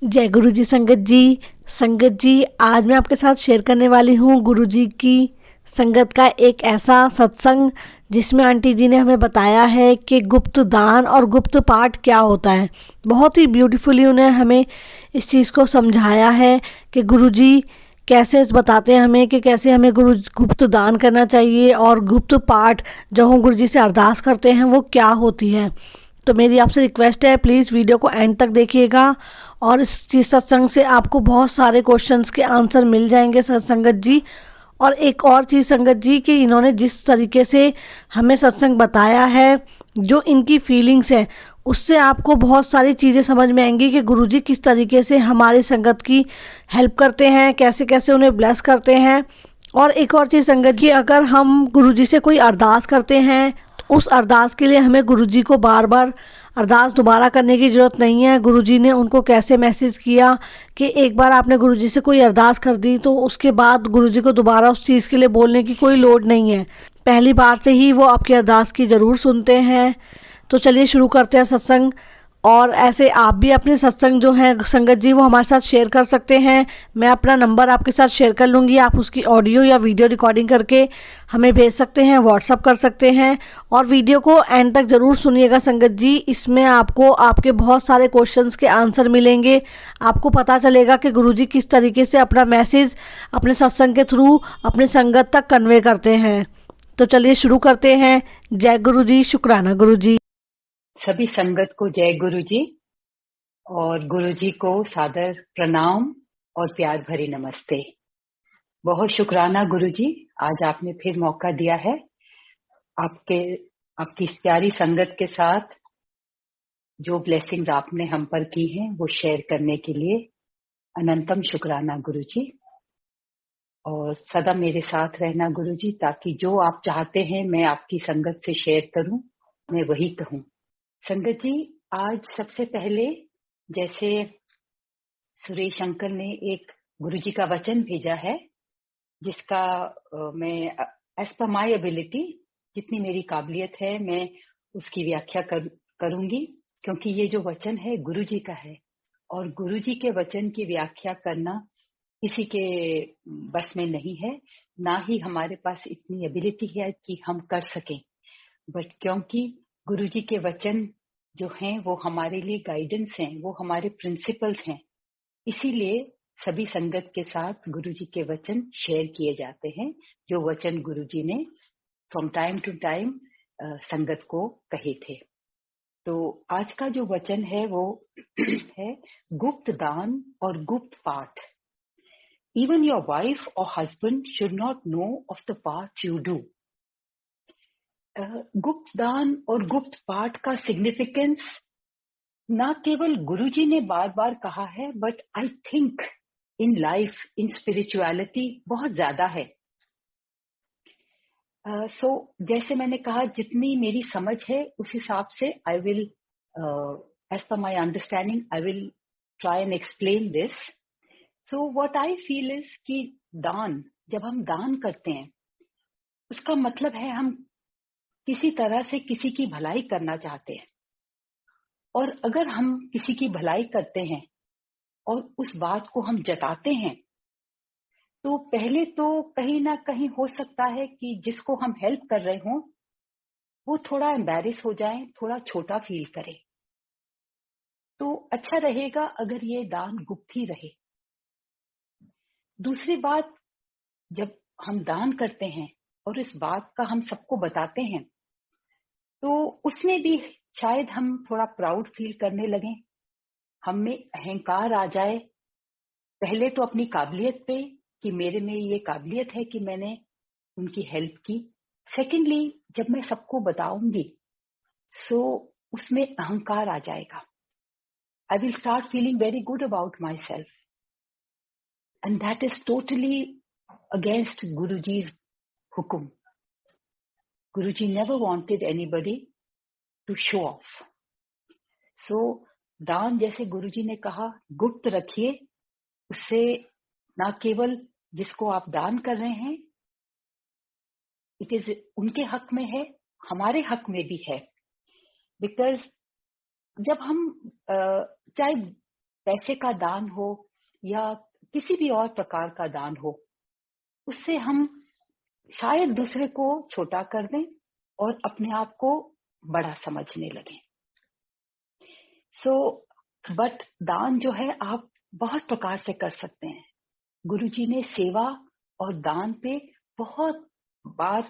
जय गुरु जी संगत जी। संगत जी, आज मैं आपके साथ शेयर करने वाली हूँ गुरु जी की संगत का एक ऐसा सत्संग जिसमें आंटी जी ने हमें बताया है कि गुप्त दान और गुप्त पाठ क्या होता है। बहुत ही ब्यूटीफुली उन्हें हमें इस चीज़ को समझाया है कि गुरु जी कैसे बताते हैं हमें कि कैसे हमें गुरु गुप्त दान करना चाहिए और गुप्त पाठ जब हम गुरु जी से अरदास करते हैं वो क्या होती है। तो मेरी आपसे रिक्वेस्ट है, प्लीज़ वीडियो को एंड तक देखिएगा और इस चीज सत्संग से आपको बहुत सारे क्वेश्चंस के आंसर मिल जाएंगे संगत जी। और एक और चीज़ संगत जी कि इन्होंने जिस तरीके से हमें सत्संग बताया है, जो इनकी फीलिंग्स है, उससे आपको बहुत सारी चीज़ें समझ में आएंगी कि गुरुजी किस तरीके से हमारी संगत की हेल्प करते हैं, कैसे कैसे उन्हें ब्लेस करते हैं। और एक और चीज़ संगत जी, अगर हम गुरुजी से कोई अरदास करते हैं तो उस अरदास के लिए हमें गुरुजी को बार बार अरदास दोबारा करने की ज़रूरत नहीं है। गुरुजी ने उनको कैसे मैसेज किया कि एक बार आपने गुरुजी से कोई अरदास कर दी तो उसके बाद गुरुजी को दोबारा उस चीज़ के लिए बोलने की कोई लोड नहीं है। पहली बार से ही वो आपकी अरदास की ज़रूर सुनते हैं। तो चलिए शुरू करते हैं सत्संग। और ऐसे आप भी अपने सत्संग जो है संगत जी वो हमारे साथ शेयर कर सकते हैं। मैं अपना नंबर आपके साथ शेयर कर लूँगी, आप उसकी ऑडियो या वीडियो रिकॉर्डिंग करके हमें भेज सकते हैं, व्हाट्सअप कर सकते हैं। और वीडियो को एंड तक ज़रूर सुनिएगा संगत जी, इसमें आपको आपके बहुत सारे क्वेश्चंस के आंसर मिलेंगे। आपको पता चलेगा कि गुरुजी किस तरीके से अपना मैसेज अपने सत्संग के थ्रू अपने संगत तक कन्वे करते हैं। तो चलिए शुरू करते हैं। जय गुरु जी, शुक्राना गुरु जी। सभी संगत को जय गुरु जी और गुरु जी को सादर प्रणाम और प्यार भरी नमस्ते। बहुत शुक्राना गुरु जी, आज आपने फिर मौका दिया है आपकी इस प्यारी संगत के साथ जो ब्लेसिंग्स आपने हम पर की हैं वो शेयर करने के लिए। अनंतम शुक्राना गुरु जी, और सदा मेरे साथ रहना गुरु जी, ताकि जो आप चाहते हैं मैं आपकी संगत से शेयर करूं, मैं वही कहूं। संगत जी, आज सबसे पहले जैसे सुरेश अंकल ने एक गुरुजी का वचन भेजा है जिसका मैं एज पर माय एबिलिटी, जितनी मेरी काबिलियत है मैं उसकी व्याख्या करूंगी, क्योंकि ये जो वचन है गुरुजी का है और गुरुजी के वचन की व्याख्या करना किसी के बस में नहीं है, ना ही हमारे पास इतनी एबिलिटी है कि हम कर सकें। बट क्योंकि गुरुजी के वचन जो हैं वो हमारे लिए गाइडेंस हैं, वो हमारे प्रिंसिपल्स हैं, इसीलिए सभी संगत के साथ गुरुजी के वचन शेयर किए जाते हैं, जो वचन गुरुजी ने फ्रॉम टाइम टू टाइम संगत को कहे थे। तो आज का जो वचन है वो है गुप्त दान और गुप्त पाठ। इवन योर वाइफ और husband should not know of the पाठ यू डू। गुप्त दान और गुप्त पाठ का सिग्निफिकेंस ना केवल गुरुजी ने बार बार कहा है, but I think in life, in spirituality बहुत ज्यादा है। सो जैसे मैंने कहा, जितनी मेरी समझ है उस हिसाब से I will, as per my understanding, I will try and explain this. So what I feel is कि दान, जब हम दान करते हैं उसका मतलब है हम किसी तरह से किसी की भलाई करना चाहते हैं। और अगर हम किसी की भलाई करते हैं और उस बात को हम जताते हैं, तो पहले तो कहीं ना कहीं हो सकता है कि जिसको हम हेल्प कर रहे हों वो थोड़ा एम्बैरेस हो जाए, थोड़ा छोटा फील करे। तो अच्छा रहेगा अगर ये दान गुप्त ही रहे। दूसरी बात, जब हम दान करते हैं और इस बात का हम सबको बताते हैं, तो उसमें भी शायद हम थोड़ा प्राउड फील करने लगें, हम में अहंकार आ जाए। पहले तो अपनी काबिलियत पे कि मेरे में ये काबिलियत है कि मैंने उनकी हेल्प की। सेकेंडली, जब मैं सबको बताऊंगी सो उसमें अहंकार आ जाएगा। I will start feeling very good about myself, and that is totally against गुरुजी's हुक्म। Guruji never wanted anybody to show off. So दान, जैसे गुरुजी ने कहा, गुप्त रखिए। उससे ना केवल जिसको आप दान कर रहे हैं इट इज उनके हक में है, हमारे हक में भी है। बिकॉज जब हम चाहे पैसे का दान हो या किसी भी और प्रकार का दान हो, उससे हम शायद दूसरे को छोटा कर दें और अपने आप को बड़ा समझने लगें। बट दान जो है आप बहुत प्रकार से कर सकते हैं। गुरुजी ने सेवा और दान पे बहुत बार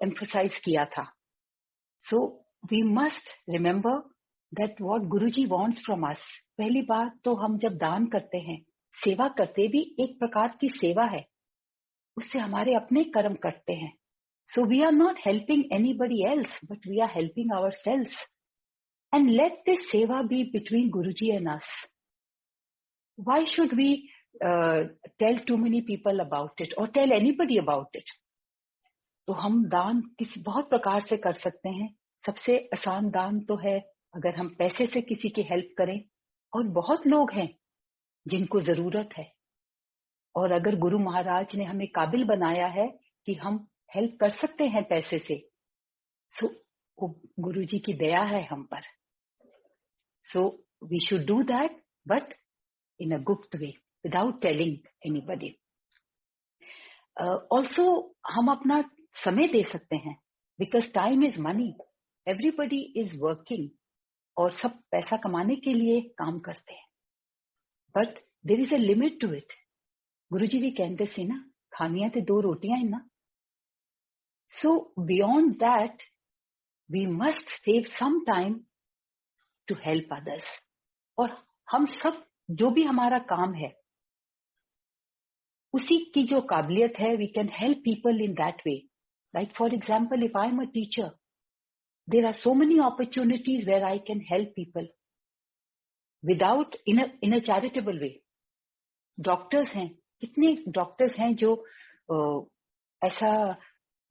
एम्फसाइज किया था। So we must remember that what Guruji wants from us. पहली बात तो हम जब दान करते हैं, सेवा करते भी एक प्रकार की सेवा है, उससे हमारे अपने कर्म कटते हैं। So we are not helping anybody else, but we are helping ourselves. And let this seva be between Guruji and us. Why should we tell too many people about it or tell anybody about it? तो हम दान किसी बहुत प्रकार से कर सकते हैं। सबसे आसान दान तो है अगर हम पैसे से किसी की हेल्प करें, और बहुत लोग हैं जिनको जरूरत है, और अगर गुरु महाराज ने हमें काबिल बनाया है कि हम हेल्प कर सकते हैं पैसे से, तो वो गुरुजी की दया है हम पर। So we should do that, but in a gupt way, without telling anybody. Also, हम अपना समय दे सकते हैं, because time is money. Everybody is working, और सब पैसा कमाने के लिए काम करते हैं, but there is a limit to it. गुरुजी भी कहते सी ना, खानियां ते 2 रोटियां ही ना. So beyond that, we must save some time to help others. और हम सब जो भी हमारा काम है, उसी की जो काबिलियत है, we can help people in that way. Like for example, if I'm a teacher, there are so many opportunities where I can help people without in a charitable way. Doctors हैं, कितने डॉक्टर्स हैं जो ऐसा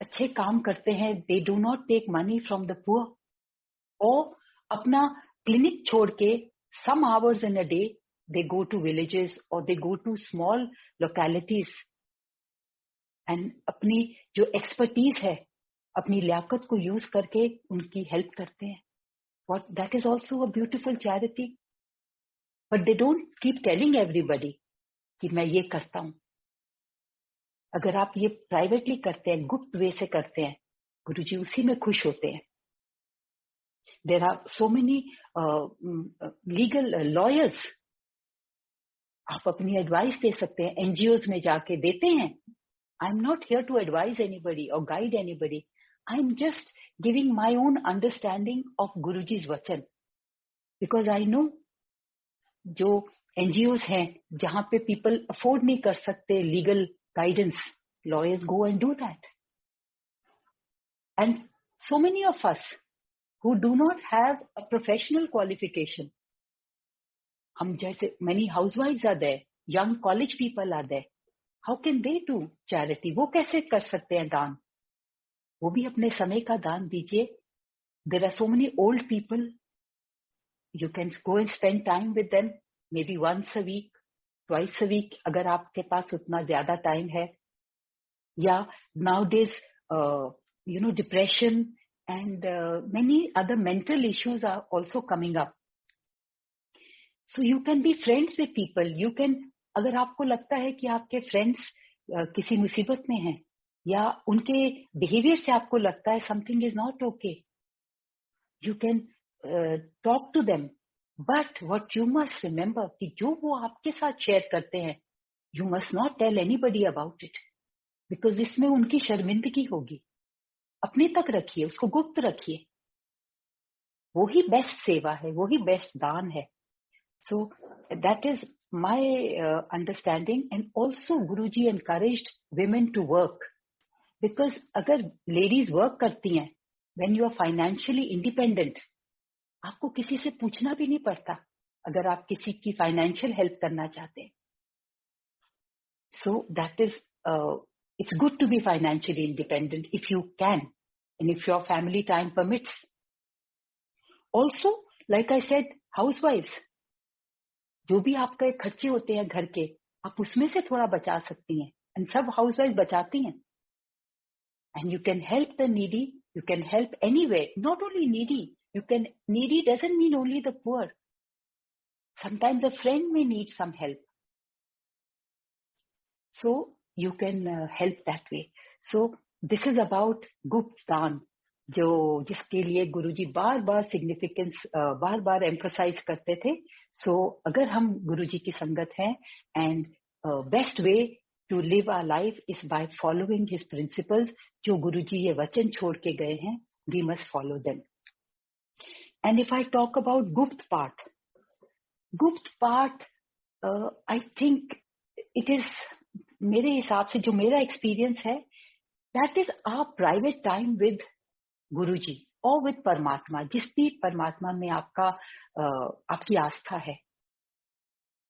अच्छे काम करते हैं, they do not take money from the poor, और अपना क्लिनिक छोड़ के some hours in a day they go to villages or they go to small localities and अपनी जो एक्सपर्टीज है, अपनी लियाकत को यूज करके उनकी हेल्प करते हैं. What that is also a beautiful charity, but they don't keep telling everybody कि मैं ये करता हूं. अगर आप ये प्राइवेटली करते हैं, गुप्त वे से करते हैं, गुरुजी उसी में खुश होते हैं. There are so many legal lawyers. आप अपनी एडवाइस दे सकते हैं, एनजीओज में जाके देते हैं. I am not here to advise anybody और guide anybody. I am just giving my own understanding of Guruji's वचन, बिकॉज आई नो जो एनजीओज हैं जहां पे पीपल अफोर्ड नहीं कर सकते legal guidance, lawyers go and do that. And so many of us who do not have a professional qualification. हम जैसे many housewives are there, young college people are there. How can they do charity? वो कैसे कर सकते हैं दान? वो भी अपने समय का दान दीजिए. There are so many old people. You can go and spend time with them, maybe once a week, twice a week, अगर आपके पास उतना ज्यादा टाइम है. या nowadays, depression and many other mental issues are also coming up. So you can be friends with people. You can, अगर आपको लगता है कि आपके friends किसी मुसीबत में हैं, या उनके behavior से आपको लगता है something is not okay, you can talk to them. But what you must remember कि जो वो आपके साथ share करते हैं, you must not tell anybody about it, because इसमें उनकी शर्मिंदगी होगी. अपने तक रखिए, उसको गुप्त रखिए. वो ही बेस्ट सेवा है, वो ही बेस्ट दान है. So that is my understanding. And also Guruji encouraged women to work, because अगर लेडीज वर्क करती हैं, when you are financially independent, आपको किसी से पूछना भी नहीं पड़ता अगर आप किसी की फाइनेंशियल हेल्प करना चाहते हैं. सो that is it's good to be financially independent if you can, and if your family time permits. Also, like I said, housewives, जो भी आपके खर्चे होते हैं घर के, आप उसमें से थोड़ा बचा सकती हैं. And सब housewives बचाती हैं. And you can help the needy. You can help anywhere. Not only needy. Needy doesn't mean only the poor. Sometimes a friend may need some help. So you can help that way. So this is about गुप्त दान, जिसके लिए गुरुजी बार बार significance बार बार emphasise करते थे. सो अगर हम गुरुजी की संगत हैं, and best way to live our life is by following his principles. जो गुरुजी ये वचन छोड़ के गए हैं, we must follow them. And if I talk about गुप्त पाठ, आई थिंक इट इज, मेरे हिसाब से जो मेरा एक्सपीरियंस है, that is our private time with Guruji और विद परमात्मा. जिस भी परमात्मा में आपकी आस्था है.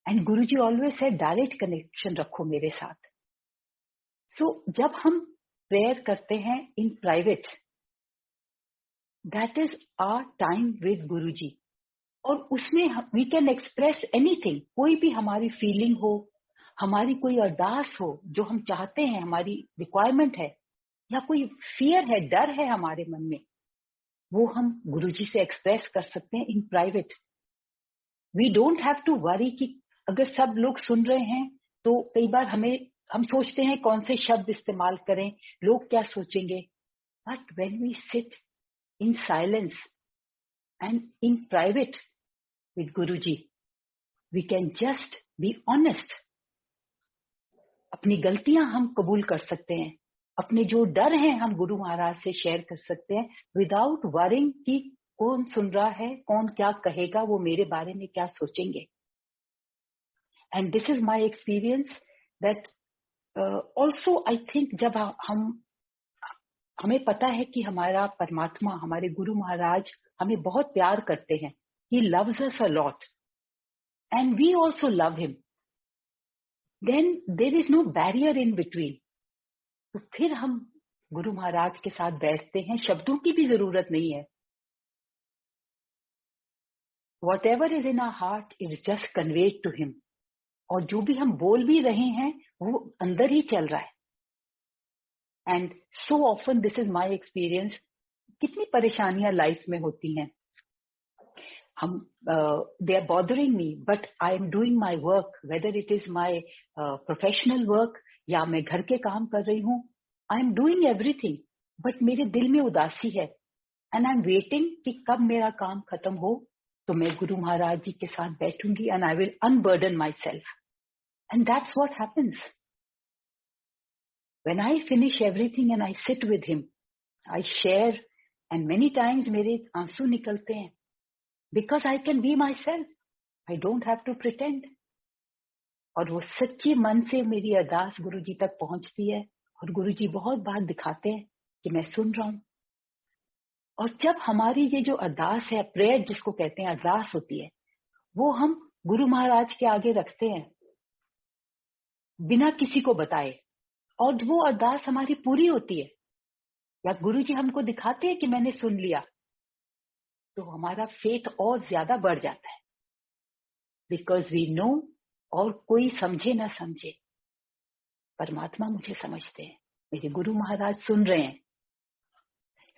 And Guruji always say direct connection रखो मेरे साथ. सो जब हम प्रेयर करते हैं in private, that is our time with Guruji. और उसमें वी कैन एक्सप्रेस एनीथिंग. कोई भी हमारी फीलिंग हो, हमारी कोई अरदास हो, जो हम चाहते हैं, हमारी रिक्वायरमेंट है, या कोई फियर है, डर है हमारे मन में, वो हम गुरुजी से एक्सप्रेस कर सकते हैं in private. We don't have to worry कि अगर सब लोग सुन रहे हैं तो कई बार हम सोचते हैं कौन से शब्द इस्तेमाल करें, लोग क्या सोचेंगे. But when we sit in silence and in private with Guruji, we can just be honest. अपनी गलतियां हम कबूल कर सकते हैं, अपने जो डर हैं हम गुरु महाराज से शेयर कर सकते हैं, विदाउट वरिंग कि कौन सुन रहा है, कौन क्या कहेगा, वो मेरे बारे में क्या सोचेंगे. And this is my experience that also I think जब हमें पता है कि हमारा परमात्मा, हमारे गुरु महाराज हमें बहुत प्यार करते हैं. He loves us a lot and we also love him. Then there is no barrier in between. तो फिर हम गुरु महाराज के साथ बैठते हैं, शब्दों की भी जरूरत नहीं है. Whatever is in our heart is just conveyed to him. और जो भी हम बोल भी रहे हैं वो अंदर ही चल रहा है. And so often this is my experience. कितनी परेशानियां लाइफ में होती हैं, they are bothering me, but I am doing my work, whether it is my professional work या मैं घर के काम कर रही हूँ. I am doing everything, but मेरे दिल में उदासी है, and I am waiting कि कब मेरा काम खत्म हो तो मैं गुरु महाराज जी के साथ बैठूंगी, and I will unburden myself. And that's what happens. When I finish everything and I sit with him, I share, and many times मेरे आंसू निकलते हैं. Because I can be myself. I don't have to pretend. और वो सच्ची मन से मेरी अरदास गुरुजी तक पहुंचती है, और गुरुजी बहुत बार दिखाते हैं कि मैं सुन रहा हूं. और जब हमारी ये जो अरदास है, प्रेयर जिसको कहते हैं, अरदास होती है, वो हम गुरु महाराज के आगे रखते हैं बिना किसी को बताए, और वो अरदास हमारी पूरी होती है, या गुरुजी हमको दिखाते हैं कि मैंने सुन लिया, तो हमारा फेथ और ज्यादा बढ़ जाता है. बिकॉज वी नो, और कोई समझे ना समझे, परमात्मा मुझे समझते हैं, मेरे गुरु महाराज सुन रहे हैं.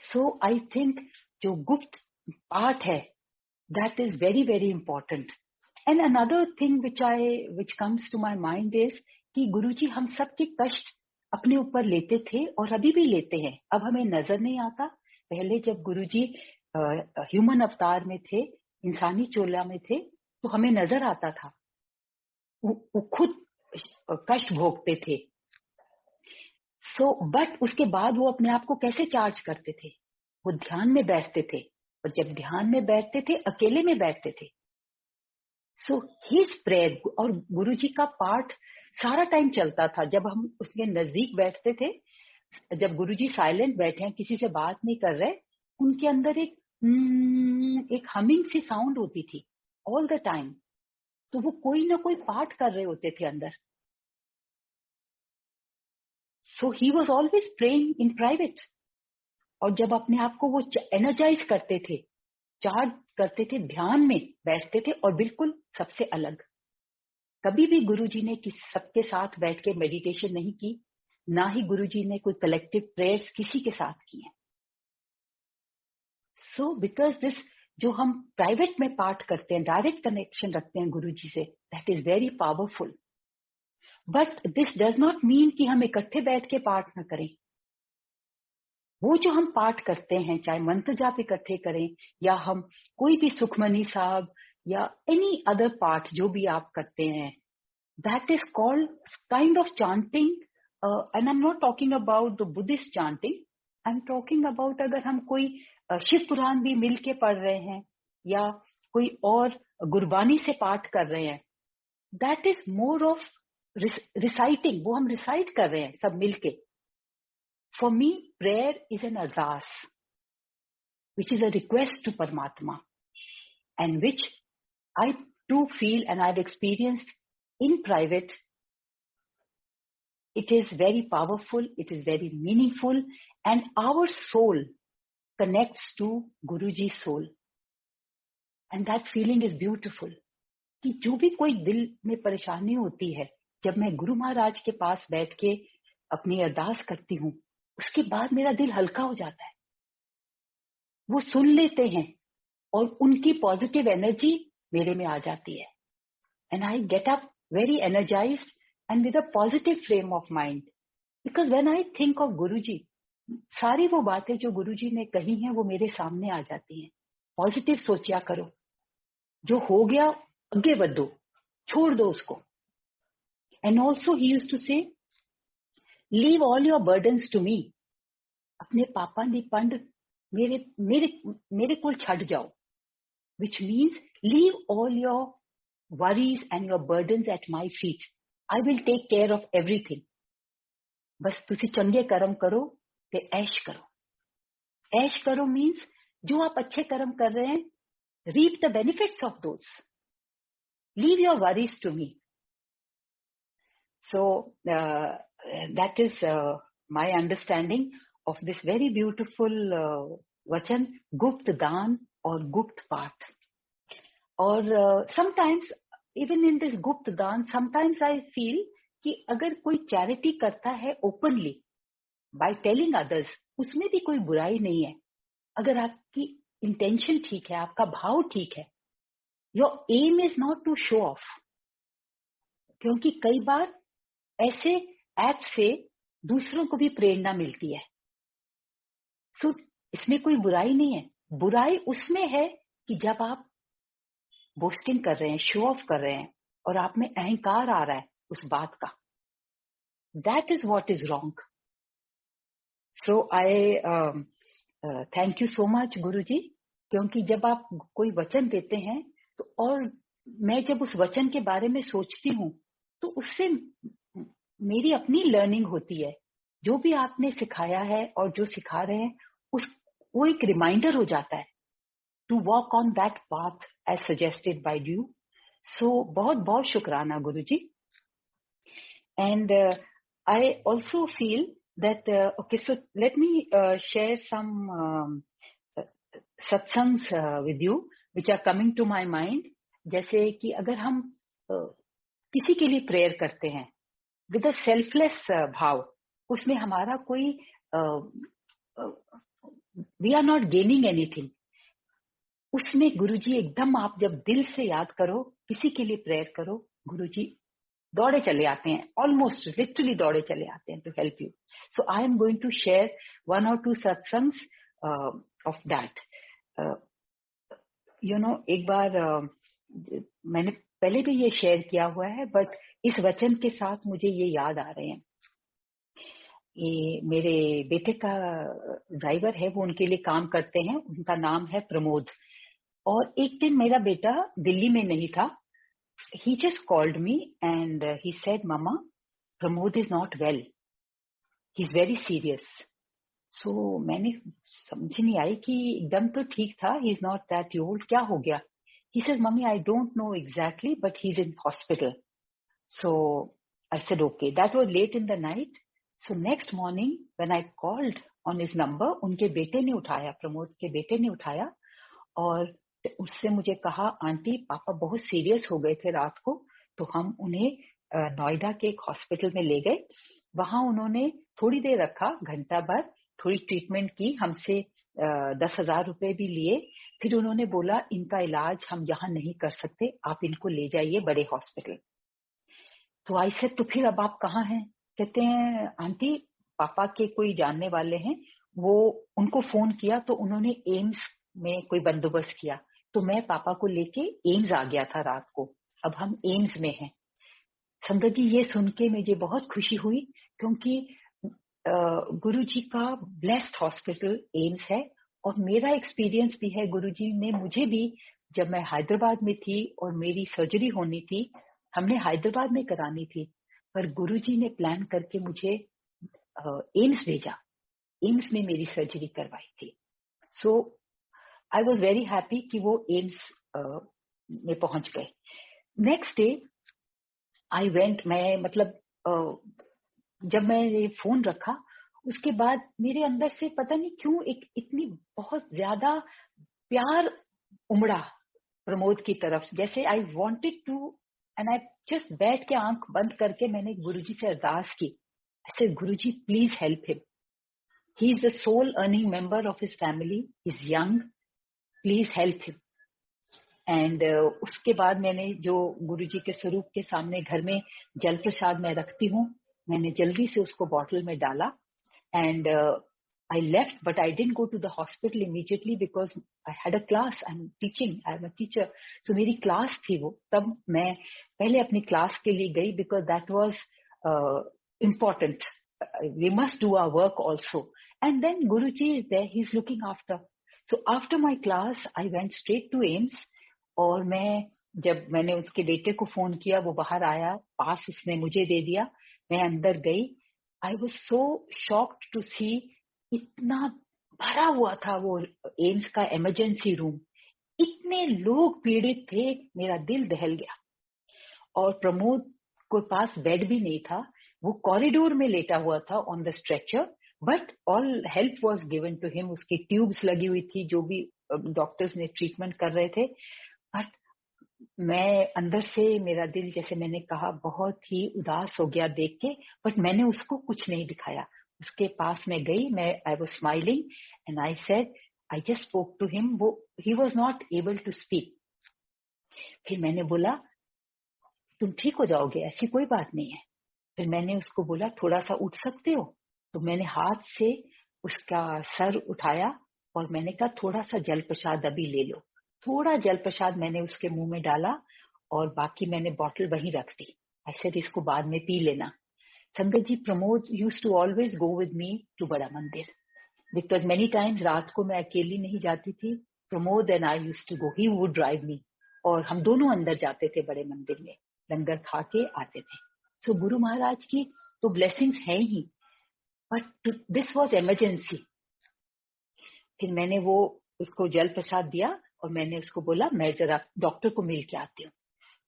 सो आई थिंक जो गुप्त पाठ है, that is very very important. And another thing which comes to my mind is कि गुरुजी हम सबके कष्ट अपने ऊपर लेते थे और अभी भी लेते हैं. अब हमें नजर नहीं आता. पहले जब गुरुजी ह्यूमन अवतार में थे, इंसानी चोला में थे, तो हमें नजर आता था, वो खुद कष्ट भोगते थे. बट उसके बाद वो अपने आप को कैसे चार्ज करते थे? वो ध्यान में बैठते थे, और जब ध्यान में बैठते थे, अकेले में बैठते थे. सो हिज प्रेयर और गुरुजी का पाठ सारा टाइम चलता था. जब हम उसके नजदीक बैठते थे, जब गुरुजी साइलेंट बैठे हैं, किसी से बात नहीं कर रहे, उनके अंदर एक हमिंग सी साउंड होती थी ऑल द टाइम. तो वो कोई ना कोई पाठ कर रहे होते थे अंदर. So he was always praying in private. और जब अपने आप को वो एनर्जाइज करते थे, चार्ज करते थे, ध्यान में बैठते थे, और बिल्कुल सबसे अलग. कभी भी गुरुजी ने सबके साथ बैठ के मेडिटेशन नहीं की, ना ही गुरुजी ने कोई कलेक्टिव प्रेयर्स किसी के साथ की है. So because जो हम प्राइवेट में पाठ करते हैं, डायरेक्ट कनेक्शन रखते हैं गुरु जी से, that is very powerful. But this does not mean कि हम इकट्ठे बैठ के पाठ न करें। वो जो हम पाठ करते हैं, चाहे मंत्र जाप इकट्ठे करें या हम कोई भी सुखमनी साहब या एनी अदर पाठ जो भी आप करते हैं, that is called kind of chanting. And I am not talking about the Buddhist chanting, I am talking about अगर हम कोई शिव पुराण भी मिल के पढ़ रहे हैं या कोई और गुरबानी से पाठ कर रहे हैं, that is more of reciting. वो हम रिसाइट कर रहे हैं सब मिलके। For me, prayer is an ardas, which is a request to Paramatma, and which I too feel and I've experienced in private. It is very powerful, it is very meaningful, and our soul connects to Guruji's soul. And that feeling is beautiful. कि जो भी कोई दिल में परेशानी होती है, जब मैं गुरु महाराज के पास बैठ के अपनी अरदास करती हूँ, उसके बाद मेरा दिल हल्का हो जाता है। वो सुन लेते हैं और उनकी पॉजिटिव एनर्जी मेरे में आ जाती है, and I get up very energised and with a positive frame of mind. Because when I think of Guruji, सारी वो बातें जो गुरुजी ने कही हैं वो मेरे सामने आ जाती हैं। पॉजिटिव सोचा करो, जो हो गया आगे बढ़ो, छोड़ दो उसको। And also he used to say, leave all your burdens to me. अपने पापा निपंड मेरे मेरे मेरे को छड़ जाओ, which means leave all your worries and your burdens at my feet. I will take care of everything. बस तुसी चंगे कर्म करो ते ऐश करो। ऐश करो means जो आप अच्छे कर्म कर रहे हैं, reap the benefits of those. Leave your worries to me. So that is my understanding of this very beautiful वचन, गुप्त दान और गुप्त पाठ। और sometimes even in this गुप्त दान, sometimes I feel कि अगर कोई चैरिटी करता है ओपनली by telling others, उसमें भी कोई बुराई नहीं है। अगर आपकी इंटेंशन ठीक है, आपका भाव ठीक है, your aim is not to show off। क्योंकि कई बार ऐसे एक्ट से दूसरों को भी प्रेरणा मिलती है। सो इसमें कोई बुराई नहीं है। बुराई उसमें है कि जब आप बोस्टिंग कर रहे हैं, शो ऑफ कर रहे हैं और आप में अहंकार आ रहा है उस बात का, that is what is wrong. So I thank you so much Guruji, क्योंकि जब आप कोई वचन देते हैं तो, और मैं जब उस वचन के बारे में सोचती हूँ तो उससे मेरी अपनी लर्निंग होती है। जो भी आपने सिखाया है और जो सिखा रहे हैं, वो एक रिमाइंडर हो जाता है to walk on that path as suggested by you. So बहुत बहुत शुक्राना Guruji. And I also feel that okay, so let me share some satsangs with you which are coming to my mind. जैसे कि अगर हम किसी के लिए प्रेयर करते हैं विद अ सेल्फलेस भाव, उसमें हमारा कोई we are not gaining anything, उसमें गुरुजी एकदम आप जब दिल से याद करो, किसी के लिए प्रेयर करो, गुरुजी दौड़े चले आते हैं, ऑलमोस्ट लिटरली दौड़े चले आते हैं to help you. So I am going to share 1 or 2 satsangs of that. You know, एक बार मैंने पहले भी ये शेयर किया हुआ है, बट इस वचन के साथ मुझे ये याद आ रहे हैं। ये मेरे बेटे का ड्राइवर है, वो उनके लिए काम करते हैं, उनका नाम है प्रमोद। और एक दिन मेरा बेटा दिल्ली में नहीं था, he just called me and he said, Mama, Pramod is not well, he's very serious। so मैंने समझ नहीं आई कि एकदम तो ठीक था, he is not that old, क्या हो गया? He says, Mummy, I don't know exactly, but he's in hospital। so I said, okay। that was late in the night। so next morning when I called on his number, उनके बेटे ने उठाया, प्रमोद के बेटे ने उठाया और उससे मुझे कहा, आंटी पापा बहुत सीरियस हो गए थे रात को, तो हम उन्हें नोएडा के एक हॉस्पिटल में ले गए। वहां उन्होंने थोड़ी देर रखा, घंटा भर, थोड़ी ट्रीटमेंट की, हमसे 10,000 रुपए भी लिए। फिर उन्होंने बोला इनका इलाज हम यहाँ नहीं कर सकते, आप इनको ले जाइए बड़े हॉस्पिटल। तो आई सेड तो फिर अब आप कहाँ हैं? कहते हैं आंटी पापा के कोई जानने वाले हैं, वो उनको फोन किया तो उन्होंने एम्स में कोई बंदोबस्त किया, तो मैं पापा को लेके एम्स आ गया था रात को, अब हम एम्स में हैं। संगत जी ये सुन के मुझे बहुत खुशी हुई, क्योंकि गुरुजी का ब्लेस्ड हॉस्पिटल एम्स है, और मेरा एक्सपीरियंस भी है, गुरुजी ने मुझे भी, जब मैं हैदराबाद में थी और मेरी सर्जरी होनी थी, हमने हैदराबाद में करानी थी, पर गुरुजी ने प्लान करके मुझे एम्स भेजा, एम्स में मेरी सर्जरी करवाई थी। सो आई वॉज वेरी हैप्पी कि वो एम्स में पहुंच गए। नेक्स्ट डे आई वेंट, मैं मतलब जब मैंने फोन रखा उसके बाद मेरे अंदर से पता नहीं क्यों एक इतनी बहुत ज्यादा प्यार उमड़ा प्रमोद की तरफ, जैसे I wanted to, and I just बैठ के आंख बंद करके मैंने गुरुजी से अरदास की, ऐसे Guruji please help him, he is the sole earning member of his family, is young, please help him. And उसके बाद मैंने जो गुरुजी के स्वरूप के सामने घर में जल प्रसाद मैं रखती हूँ, मैंने जल्दी से उसको बॉटल में डाला, and I left, but I didn't go to the hospital immediately because I had a class. I'm teaching. I'm a teacher. So मेरी क्लास थी वो, तब मैं पहले अपनी क्लास के लिए गई because that was important. We must do our work also. And then Guruji is there. He's looking after. So after my class, I went straight to AIIMS. और जब मैंने उसके बेटे को फोन किया, वो बाहर आया, पास उसने मुझे दे दिया, मैं अंदर गई। I was so shocked to see इतना भरा हुआ था वो एम्स का इमरजेंसी रूम, इतने लोग पीड़ित थे, मेरा दिल दहल गया। और प्रमोद को पास बेड भी नहीं था, वो कॉरिडोर में लेटा हुआ था on the stretcher, but all help was given to him, उसकी ट्यूब्स लगी हुई थी, जो भी डॉक्टर्स ने ट्रीटमेंट कर रहे थे। बट मैं अंदर से मेरा दिल, जैसे मैंने कहा, बहुत ही उदास हो गया देख के, बट मैंने उसको कुछ नहीं दिखाया। उसके पास में गई, मैं I was smiling and I said, I just spoke to him, वो he was not able to speak. फिर मैंने बोला तुम ठीक हो जाओगे, ऐसी कोई बात नहीं है। फिर मैंने उसको बोला थोड़ा सा उठ सकते हो, तो मैंने हाथ से उसका सर उठाया और मैंने कहा थोड़ा सा जल प्रसाद अभी ले लो। थोड़ा जल प्रसाद मैंने उसके मुंह में डाला और बाकी मैंने बॉटल वहीं रख दी। ऐसे इसको बाद में पी लेना। Sangat ji, Pramod used to always go with me to Bada Mandir, because many times रात को मैं अकेली नहीं जाती थी, Pramod and I used to go, he would drive me, और हम दोनों अंदर जाते थे बड़े मंदिर में, लंगर खा के आते थे। सो गुरु महाराज की तो ब्लेसिंग्स है ही, बट दिस वॉज इमरजेंसी। फिर मैंने वो उसको जल प्रसाद दिया और मैंने उसको बोला मैं जरा डॉक्टर को मिल के आती हूँ।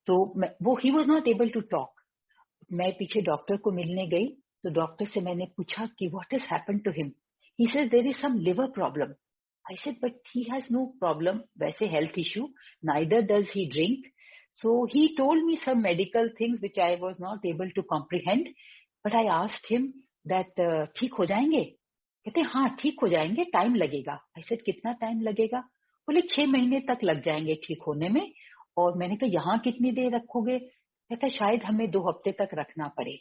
तो वो he was not able to talk. मैं पीछे डॉक्टर को मिलने गई, तो डॉक्टर से मैंने पूछा कि what has happened to him. He said there is some liver problem. I said but he has no problem, वैसे health issue, neither does he drink. So he told me some medical things which I was not able to comprehend, but I asked him that ठीक हो जाएंगे? कहते हाँ ठीक हो जाएंगे, time लगेगा। आई सेड कितना टाइम लगेगा? बोले 6 महीने तक लग जाएंगे ठीक होने में। और मैंने कहा यहाँ कितनी देर रखोगे? कहता शायद हमें 2 हफ्ते तक रखना पड़े।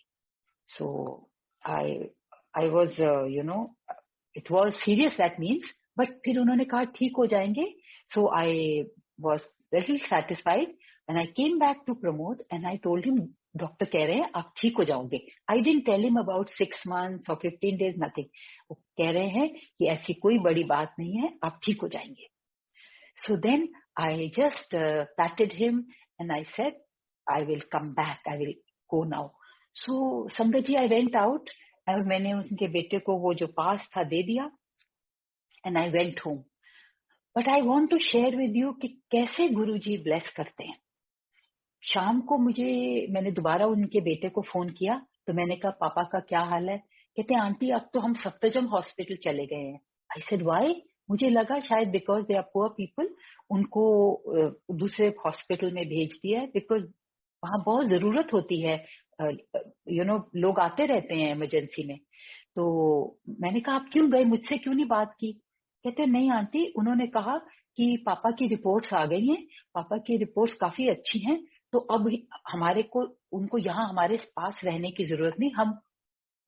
So I was it was serious that means, but फिर उन्होंने कहा ठीक हो जाएंगे। So I was very satisfied and I came back to Pramod and I told him doctor कह रहे हैं आप ठीक हो जाओगे। I didn't tell him about 6 months और 15 days, नथिंग। वो कह रहे हैं कि ऐसी कोई बड़ी बात नहीं है, आप ठीक हो जाएंगे। So then I just patted him and I said I will come back, I will go now. So संगत जी, I went out और मैंने उनके बेटे को वो जो पास था दे दिया and I went home. But I want to share with you कि कैसे गुरुजी ब्लेस करते हैं। शाम को मैंने दोबारा उनके बेटे को फोन किया, तो मैंने कहा पापा का क्या हाल है? कहते हैं आंटी अब तो हम सफ्दरजंग हॉस्पिटल चले गए हैं। I said why? मुझे लगा शायद because they are poor people, उनको दूसरे हॉस्पिटल में भेज दिया है, बिकॉज वहां बहुत जरूरत होती है, लोग आते रहते हैं इमरजेंसी में। तो मैंने कहा आप क्यों गए, मुझसे क्यों नहीं बात की? कहते नहीं आंटी, उन्होंने कहा कि पापा की रिपोर्ट्स आ गई हैं, पापा की रिपोर्ट्स काफी अच्छी हैं, तो अब हमारे को उनको यहाँ हमारे पास रहने की जरूरत नहीं, हम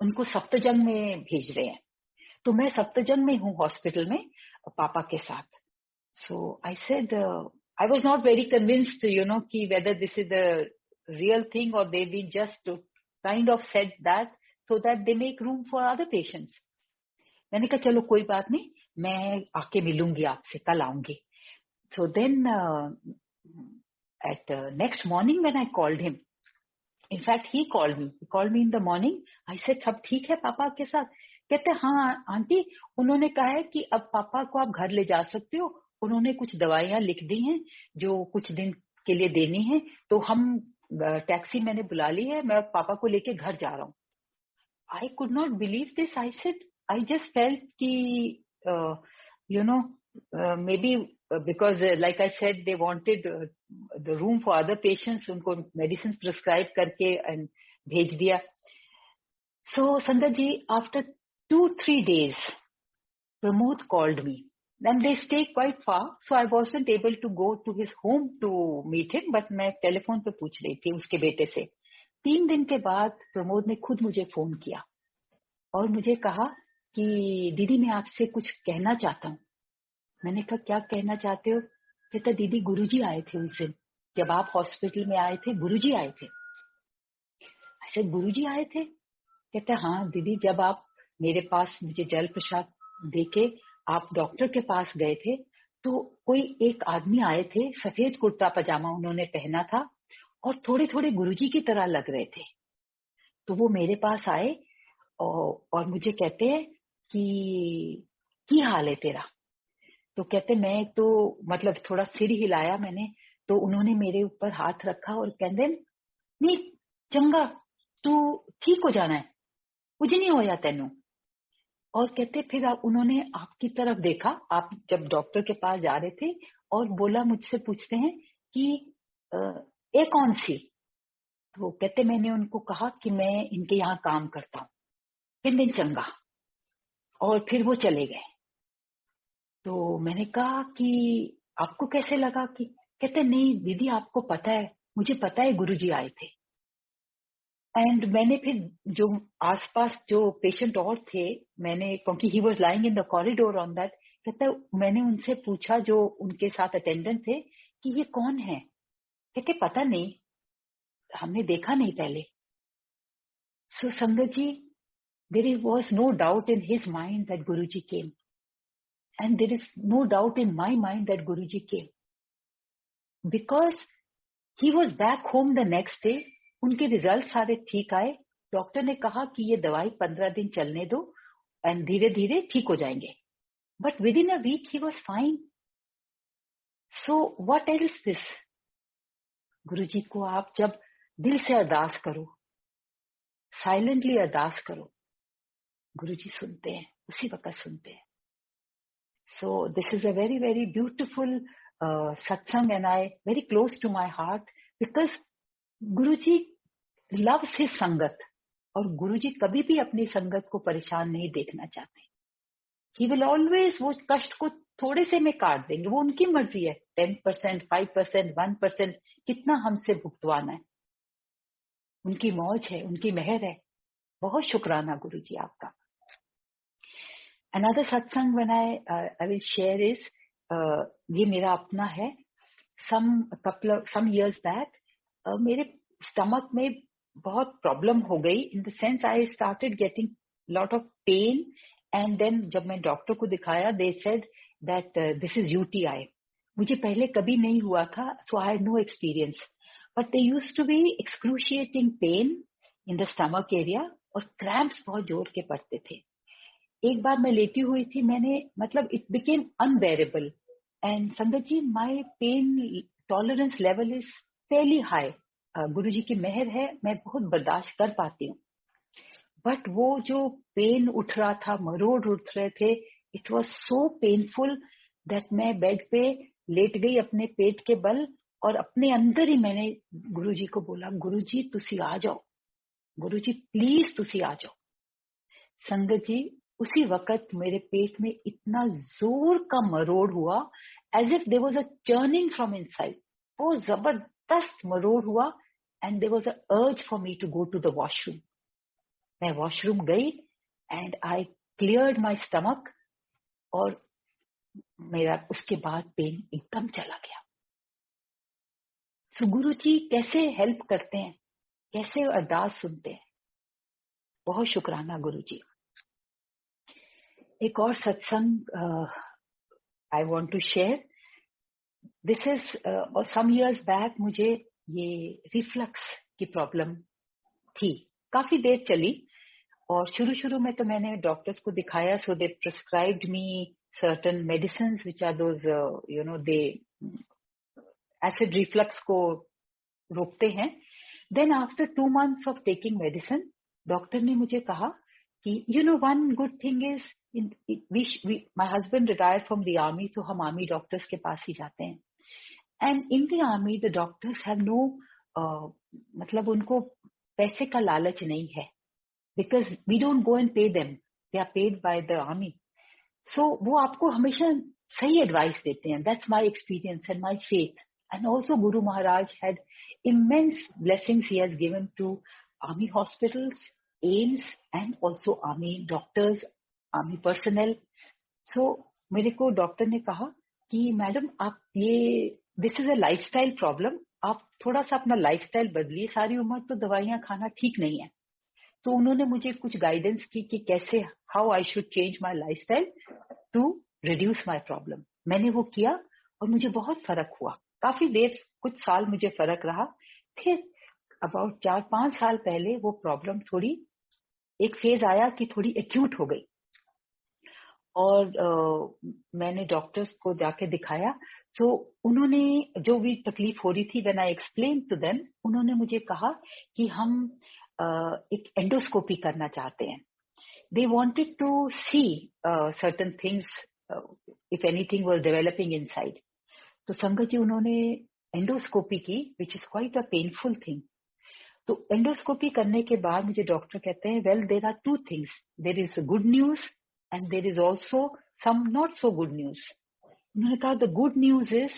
उनको सफ्दरजंग में भेज रहे हैं। तो मैं सफ्दरजंग में हूँ हॉस्पिटल में पापा के साथ। So I said, I was not very convinced, कि whether this is the real thing or they've been just kind of said that so that they make room for other patients. मैंने कहा चलो कोई बात नहीं, मैं आके मिलूंगी आपसे, कल आऊंगी। So then at next morning when I called him, in fact he called me in the morning. I said सब ठीक है पापा के साथ? कहते हाँ आंटी, उन्होंने कहा है कि अब पापा को आप घर ले जा सकते हो, उन्होंने कुछ दवाइयां लिख दी हैं जो कुछ दिन के लिए देनी है, तो हम टैक्सी मैंने बुला ली है, मैं पापा को लेके घर जा रहा हूँ। I could not believe this. I said, I just felt कि maybe because like I said, they wanted the room for other patients, उनको medicines prescribe करके and भेज दिया। So Sangat ji, after 2-3 days, Pramod called me. Then they stay quite far, so I wasn't able to go to his home to meet him, but मैं telephone पे पूछ रही थी उसके बेटे से। 3 दिन के बाद प्रमोद ने खुद मुझे फोन किया और मुझे कहा कि दीदी मैं आपसे कुछ कहना चाहता हूँ। मैंने कहा क्या कहना चाहते हो? कहता दीदी गुरुजी आए थे उस दिन जब आप हॉस्पिटल में आए थे, गुरुजी आए थे। अच्छा गुरुजी आए थे? कहता हाँ दीदी, जब आप मेरे पास मुझे जल प्रसाद देके आप डॉक्टर के पास गए थे तो कोई एक आदमी आए थे, सफेद कुर्ता पजामा उन्होंने पहना था और थोड़े थोड़े गुरुजी की तरह लग रहे थे। तो वो मेरे पास आए और मुझे कहते हैं कि हाल है तेरा? तो कहते मैं तो मतलब थोड़ा सिर हिलाया मैंने, तो उन्होंने मेरे ऊपर हाथ रखा और कहते नहीं चंगा, तू ठीक हो जाना है, कुछ नहीं होया तेनू। और कहते फिर उन्होंने आपकी तरफ देखा, आप जब डॉक्टर के पास जा रहे थे, और बोला, मुझसे पूछते हैं कि ये कौन सी? तो कहते मैंने उनको कहा कि मैं इनके यहाँ काम करता हूँ। फिर चंगा, और फिर वो चले गए। तो मैंने कहा कि आपको कैसे लगा? कि कहते नहीं दीदी आपको पता है, मुझे पता है गुरुजी आए थे। एंड मैंने फिर जो आसपास जो पेशेंट और थे, मैंने, क्योंकि he was lying in the corridor on that, कहता मैंने उनसे पूछा जो उनके साथ अटेंडेंट थे कि ये कौन है? कहते पता नहीं, हमने देखा नहीं पहले। सो संगत जी, there was no doubt in his mind that Guruji came, and there is no doubt in my mind that Guruji came, because he was back home the next day. उनके रिजल्ट सारे ठीक आए। डॉक्टर ने कहा कि ये दवाई 15 दिन चलने दो एंड धीरे धीरे ठीक हो जाएंगे। But within a week he was fine. So what else this? Guruji को आप जब दिल से अरदास करो, साइलेंटली अरदास करो, गुरुजी सुनते हैं, उसी वक्त सुनते हैं। So this is a very very beautiful satsang and I very close to my heart, because Guruji loves his sangat, और गुरुजी कभी भी अपनी संगत को परेशान नहीं देखना चाहते। ही विल ऑलवेज, वो कष्ट को थोड़े से में काट देंगे, वो उनकी मर्जी है। 10%, 5%, 1% कितना हमसे भुगतवाना है, उनकी मौज है, उनकी मेहर है। बहुत शुक्राना गुरुजी आपका। Another satsang when I will share is, ये मेरा अपना है। some years back मेरे स्टमक में बहुत प्रॉब्लम हो गई, in the sense I started getting lot of pain, and then जब मैं डॉक्टर को दिखाया, they said that this is UTI. मुझे पहले कभी नहीं हुआ था, so I had no experience, but they used to be excruciating pain in the stomach area, और क्रैम्प्स बहुत जोर के पड़ते थे। एक बार मैं लेटी हुई थी, मैंने मतलब it became unbearable, and Sangat ji my pain tolerance level is fairly high. Guruji की मेहर है, मैं बहुत बर्दाश्त कर पाती हूँ, बट वो जो पेन उठ रहा था, मरोड़ उठ रहे थे, it was so painful that मैं बेड पे लेट गई अपने पेट के बल, और अपने अंदर ही मैंने गुरुजी को बोला, गुरुजी तुसी आ जाओ, गुरुजी प्लीज तुसी आ जाओ। संगत जी उसी वक्त मेरे पेट में इतना जोर का मरोड़ हुआ, as if there was a churning from inside. वो जबरदस्त मरोड़ हुआ and there was a urge for me to go to the washroom. मैं वॉशरूम गई and I cleared my stomach और मेरा उसके बाद पेन एकदम चला गया। सो गुरु जी कैसे हेल्प करते हैं, कैसे अरदास सुनते हैं, बहुत शुक्राना गुरु जी। एक और satsang I want to share. This is some years back मुझे ये रिफ्लक्स की प्रॉब्लम थी, काफी देर चली और शुरू में तो मैंने डॉक्टर्स को दिखाया, so they prescribed me certain medicine which are those they acid reflux को रोकते हैं। Then after 2 months of taking medicine, doctor ने मुझे कहा कि one good thing is my husband retired from the army, तो हम आर्मी डॉक्टर्स के पास ही जाते हैं। And in the army the doctors have no, मतलब उनको पैसे का लालच नहीं है, because we don't go and पे them, they are paid by the army. So वो आपको हमेशा सही एडवाइस देते हैं। That's my experience and my faith. And also Guru Maharaj had immense blessings he has given to army hospitals, AIIMS and also army doctors, army personnel. So मेरे को doctor ने कहा कि मैडम आप ये this is a lifestyle problem, आप थोड़ा सा अपना लाइफस्टाइल बदलिए, सारी उम्र तो दवाइयां खाना ठीक नहीं है। तो उन्होंने मुझे कुछ गाइडेंस की कि कैसे, how I should change my lifestyle to reduce my problem. मैंने वो किया और मुझे बहुत फर्क हुआ, काफी देर, कुछ साल मुझे फर्क रहा। फिर अबाउट 4-5 साल पहले वो प्रॉब्लम थोड़ी, एक फेज आया कि थोड़ी एक्यूट हो गई और मैंने डॉक्टर्स को जाके दिखाया। तो उन्होंने जो भी तकलीफ हो रही थी, when I explain to them, उन्होंने मुझे कहा कि हम एक एंडोस्कोपी करना चाहते हैं। They wanted to see certain things if anything was developing inside. तो संगत जी उन्होंने एंडोस्कोपी की, which is quite a painful thing. तो एंडोस्कोपी करने के बाद मुझे डॉक्टर कहते हैं, well there are 2 things, there is good news and there is also some not so good news. उन्होंने कहा द गुड न्यूज इज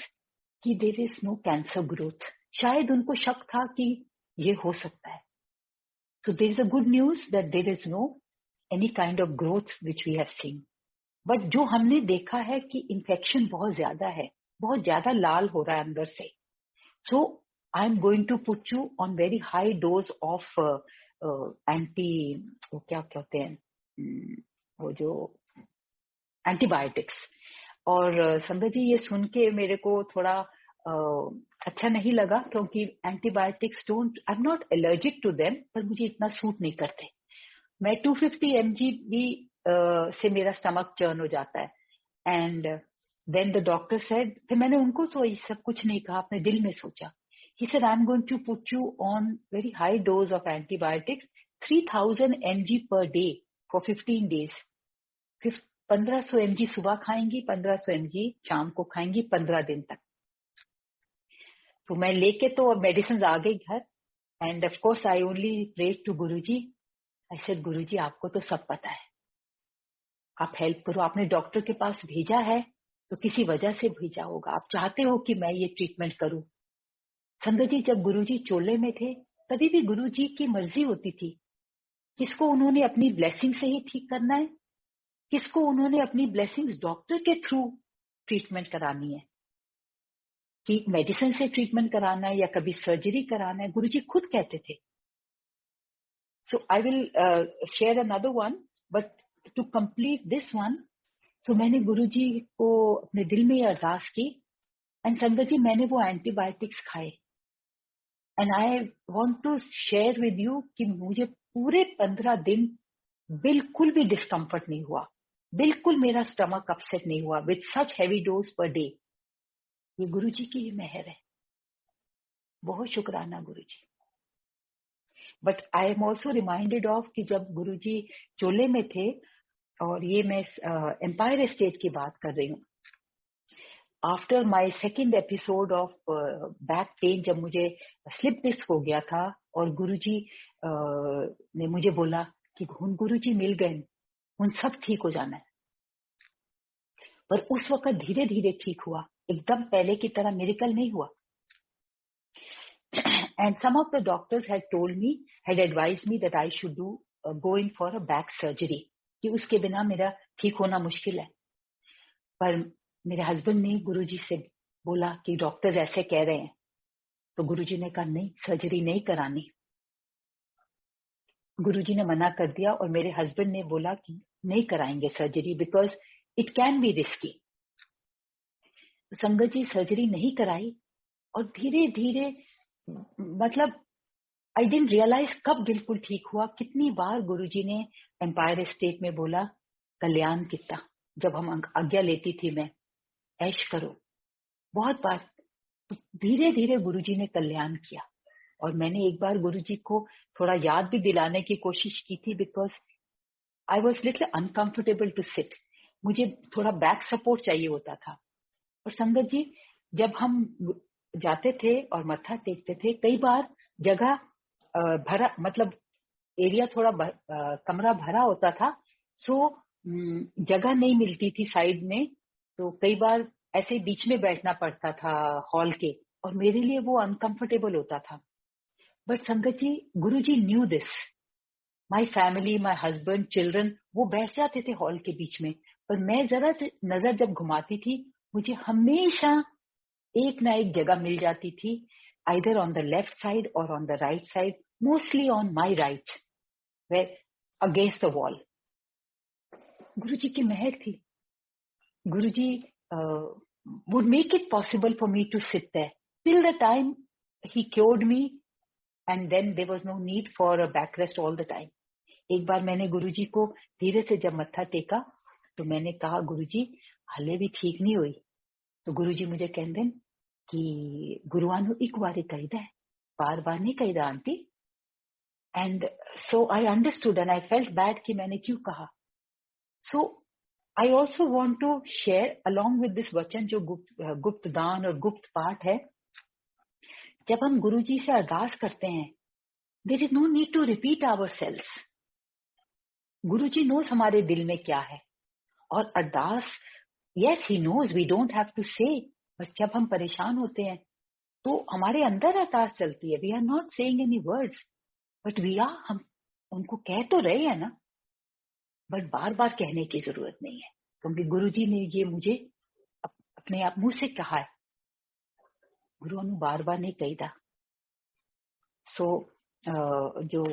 कि there is no cancer growth. शायद उनको शक था कि ये हो सकता है। So there is a good news that there is no any kind of growth which we have seen. But जो हमने देखा है कि इन्फेक्शन बहुत ज्यादा है, बहुत ज्यादा लाल हो रहा है अंदर से। So I am going to put you on very high dose of वो क्या कहते हैं, वो जो एंटीबायोटिक्स। और संगत जी ये सुन के मेरे को थोड़ा अच्छा नहीं लगा, क्योंकि antibiotics don't, I am not allergic to them, पर मुझे इतना सूट नहीं करते। मैं 250 mg भी से मेरा स्टमक चर्न हो जाता है। And then the doctor said, फिर मैंने उनको तो ये सब कुछ नहीं कहा, अपने दिल में सोचा। He said I am going to put you on very high dose of antibiotics, 3000 mg per day for 15 days। फिर 1500 mg सुबह खाएंगी, 1500 mg शाम को खाएंगी, 15 दिन तक। तो मैं लेके तो मेडिसिन आ गई घर। And of course I only prayed to Guruji. I said Guruji आपको तो सब पता है, आप हेल्प करो। आपने डॉक्टर के पास भेजा है तो किसी वजह से भेजा होगा, आप चाहते हो कि मैं ये ट्रीटमेंट करूं। संगत जी जब गुरुजी चोले में थे तभी भी गुरुजी की मर्जी होती थी, किसको उन्होंने अपनी ब्लेसिंग से ही ठीक करना है, किसको उन्होंने अपनी ब्लेसिंग्स डॉक्टर के थ्रू ट्रीटमेंट करानी है, कि मेडिसिन से ट्रीटमेंट कराना है या कभी सर्जरी कराना है। गुरुजी खुद कहते थे। So I will share another one, but to complete this one, तो मैंने गुरुजी को अपने दिल में अरदास की। एंड संगत जी मैंने वो एंटीबायोटिक्स खाए। And I want to share with you कि मुझे पूरे 15 दिन बिल्कुल भी डिस्कम्फर्ट नहीं हुआ, बिल्कुल मेरा स्टमक अपसेट नहीं हुआ with such heavy dose per day. ये गुरुजी की ही मेहर है, बहुत शुक्राना Guruji. But I am also reminded of कि जब गुरुजी चोले में थे, और ये मैं एम्पायर स्टेट की बात कर रही हूँ, after my second episode of back pain, जब मुझे स्लिप डिस्क हो गया था और गुरुजी ने मुझे बोला कि गुरुजी मिल गए, उन सब ठीक हो जाना है। पर उस वक्त धीरे धीरे ठीक हुआ। एकदम पहले की तरह मिरेकल नहीं हुआ. And some of the doctors had told me, had advised me that I should go in for a back surgery, कि उसके बिना मेरा ठीक होना मुश्किल है. पर मेरे हस्बैंड ने गुरुजी से बोला कि डॉक्टर्स ऐसे कह रहे हैं, तो गुरुजी ने कहा नहीं, सर्जरी नहीं करानी. गुरुजी ने मना कर दिया और मेरे हस्बैंड ने बोला कि नहीं कराएंगे surgery because it can be risky. संगत जी सर्जरी नहीं कराई और धीरे धीरे मतलब आई डिडंट रियलाइज कब बिल्कुल ठीक हुआ. कितनी बार गुरुजी ने एम्पायर स्टेट में बोला कल्याण कितना, जब हम आज्ञा लेती थी मैं, ऐश करो, बहुत बार. धीरे धीरे गुरुजी ने कल्याण किया. और मैंने एक बार गुरुजी को थोड़ा याद भी दिलाने की कोशिश की थी because I was little uncomfortable to sit. मुझे थोड़ा बैक सपोर्ट चाहिए होता था. और संगत जी जब हम जाते थे और मत्था टेकते थे, कई बार जगह भरा, मतलब एरिया थोड़ा कमरा भरा होता था, सो जगह नहीं मिलती थी साइड में, तो कई बार ऐसे बीच में बैठना पड़ता था हॉल के, और मेरे लिए वो अनकंफर्टेबल होता था. But Sangat ji Guruji knew this. My family, my husband, children वो बैठ जाते थे हॉल के बीच में, पर मैं जरा से नजर जब घुमाती थी मुझे हमेशा एक ना एक जगह मिल जाती थी, either on the left side or on the right side, mostly on my right, where against the wall. गुरुजी की मेहर थी. गुरुजी would make it possible for me to sit there till the time he cured me, and then there was no need for a backrest all the time. एक बार मैंने गुरुजी को धीरे से जब मत्था टेका तो मैंने कहा गुरुजी हले भी ठीक नहीं हुई. तो गुरुजी मुझे कहते कि गुरुआ ਨੂੰ ਇੱਕ ਵਾਰੀ ਕਹੀਦਾ ਹੈ, बार-बार नहीं कहीदा aunty. And so I understood and I felt bad कि मैंने क्यों कहा. So I also want to share along with this वचन जो गुप्त दान और गुप्त पाठ है. जब हम गुरुजी से अरदास करते हैं, there is no need to repeat ourselves. Guruji knows हमारे दिल में क्या है. और अरदास, yes he knows, we don't have to say, but जब हम परेशान होते हैं तो हमारे अंदर अरदास चलती है. We are not saying any words, but we are, हम उनको कह तो रहे हैं ना, बट बार बार कहने की जरूरत नहीं है, क्योंकि गुरुजी ने ये मुझे अपने आप मुंह से कहा है. गुरु ने बार बार नहीं कही. सो जो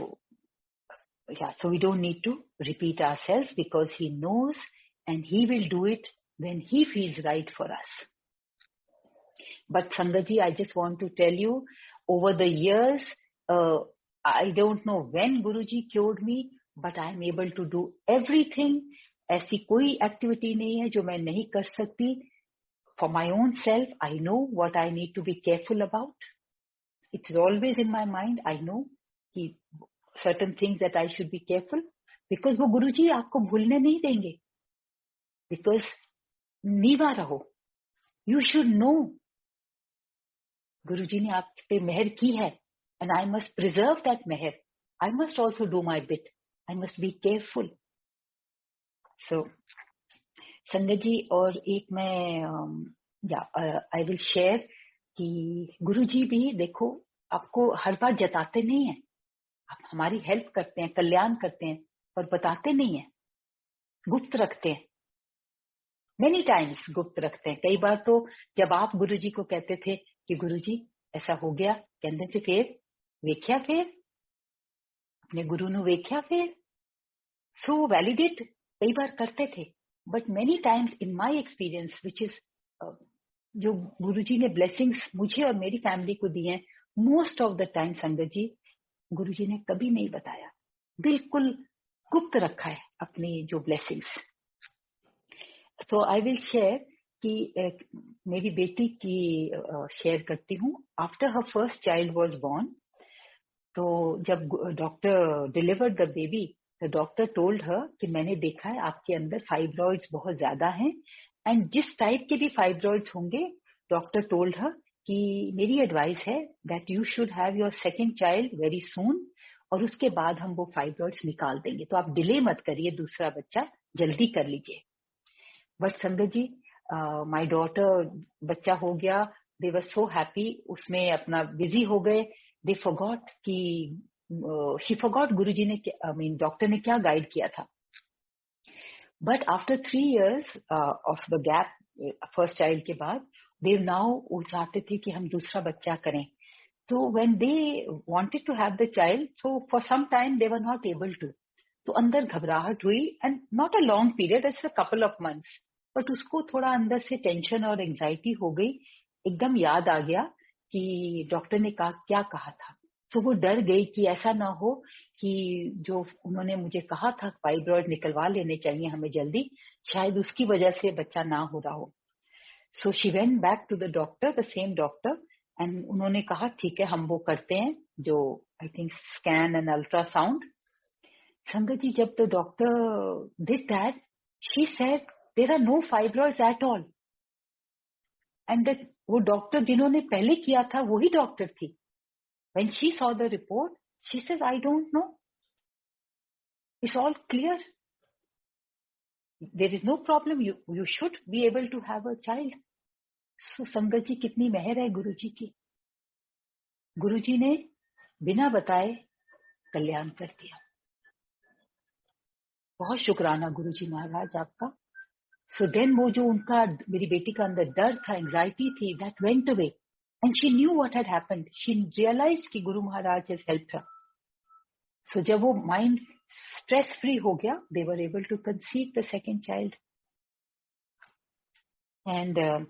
so we don't need to repeat ourselves because he knows and he will do it when he feels right for us. But Sangaji, I just want to tell you, over the years, I don't know when Guruji cured me, but I am able to do everything. ऐसी कोई activity नहीं है जो मैं नहीं कर सकती. For my own self, I know what I need to be careful about. It's always in my mind. I know कि certain things that I should be careful, because वो गुरुजी आपको भूलने नहीं देंगे. Because नीवा रहो. You should know गुरुजी ने आप पे मेहर की है, and I must preserve that meher. I must also do my bit. I must be careful. So संगत जी, और एक मैं I will share कि गुरुजी भी देखो आपको हर बार जताते नहीं है. आप हमारी हेल्प करते हैं, कल्याण करते हैं, पर बताते नहीं है, गुप्त रखते हैं. मेनी टाइम्स गुप्त रखते हैं. कई बार तो जब आप गुरुजी को कहते थे कि गुरुजी ऐसा हो गया, कहते थे फिर वेख्या, फिर अपने गुरु ने वेख्या, फिर सो वैलिडेट कई बार करते थे. But many times in my experience, which is जो गुरुजी ने ब्लेसिंग्स मुझे और मेरी फैमिली को दी हैं, मोस्ट ऑफ द टाइम संगत जी गुरुजी ने कभी नहीं बताया, बिल्कुल गुप्त रखा है अपनी जो ब्लेसिंग्स. तो आई विल शेयर कि मेरी बेटी की शेयर करती हूँ. After her first child was born, तो जब doctor delivered the baby, the doctor told her कि मैंने देखा है आपके अंदर फाइब्रॉइड्स बहुत ज्यादा हैं, एंड जिस टाइप के भी फाइब्रॉइड्स होंगे, डॉक्टर टोल्ड हर कि मेरी एडवाइस है that you should have your second child very soon, और उसके बाद हम वो फाइब्रॉइड्स निकाल देंगे, तो आप डिले मत करिए, दूसरा बच्चा जल्दी कर लीजिए. But Sangat ji my daughter, बच्चा हो गया, दे वर सो हैप्पी, उसमें अपना बिजी हो गए, दे फॉरगॉट कि शी फॉरगॉट गुरुजी ने, आई मीन डॉक्टर ने क्या गाइड किया था. But after 3 years of the gap, first child के बाद, दे नाउ वो चाहते थे कि हम दूसरा बच्चा करें. So when they wanted to have the child, so for some time they were not able to. तो अंदर घबराहट हुई, and not a long period, it's a couple of months. But उसको थोड़ा अंदर से टेंशन और एंजाइटी हो गई. एकदम याद आ गया कि डॉक्टर ने क्या कहा था. तो वो डर गई कि ऐसा ना हो कि जो उन्होंने मुझे कहा था फाइब्रॉइड निकलवा लेने चाहिए हमें जल्दी, शायद उसकी वजह से बच्चा ना हो रहा हो. So she went back to the doctor, the same doctor, and उन्होंने कहा ठीक है हम वो करते हैं, जो I think scan and ultrasound. Sangat ji, जब the doctor did that, she said there are no fibroids at all. And वो डॉक्टर जिन्होंने पहले किया था वही डॉक्टर थी. When she saw the report, she said I don't know, it's all clear, there is no problem, you should be able to have a child. So Sangat ji, कितनी मेहर है गुरु जी की. गुरुजी ने बिना बताए कल्याण कर दिया. बहुत शुक्राना गुरुजी महाराज आपका. सो देन वो जो उनका, मेरी बेटी का अंदर डर था, एंजाइटी थी, that went away, and she knew what had happened. She realized कि गुरु महाराज हैज हेल्प्ड हर. सो जब वो माइंड स्ट्रेस फ्री हो गया, they were able to conceive the second child. And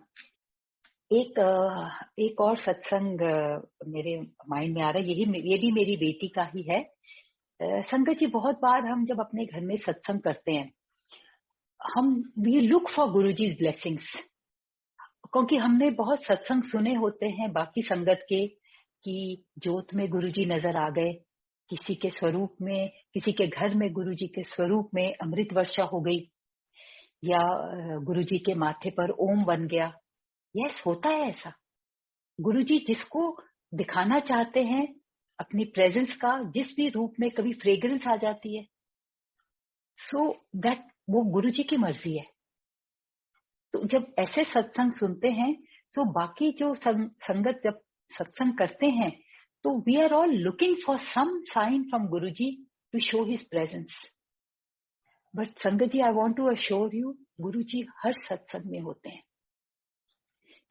एक और सत्संग मेरे माइंड में आ रहा है, ये भी मेरी बेटी का ही है. संगत जी, बहुत बार हम जब अपने घर में सत्संग करते हैं, हम we look for Guruji's blessings, क्योंकि हमने बहुत सत्संग सुने होते हैं बाकी संगत के कि ज्योत में गुरुजी नजर आ गए, किसी के स्वरूप में, किसी के घर में गुरुजी के स्वरूप में अमृत वर्षा हो गई, या गुरुजी के माथे पर ओम बन गया. यस, होता है ऐसा. गुरुजी जिसको दिखाना चाहते हैं अपनी प्रेजेंस का, जिस भी रूप में, कभी फ्रेग्रेंस आ जाती है, सो दैट वो गुरुजी की मर्जी है. तो जब ऐसे सत्संग सुनते हैं, तो बाकी जो संगत जब सत्संग करते हैं, तो we are all looking for some sign from Guruji to show his presence. But Sangat ji, I want to assure you, Guruji हर सत्संग में होते हैं.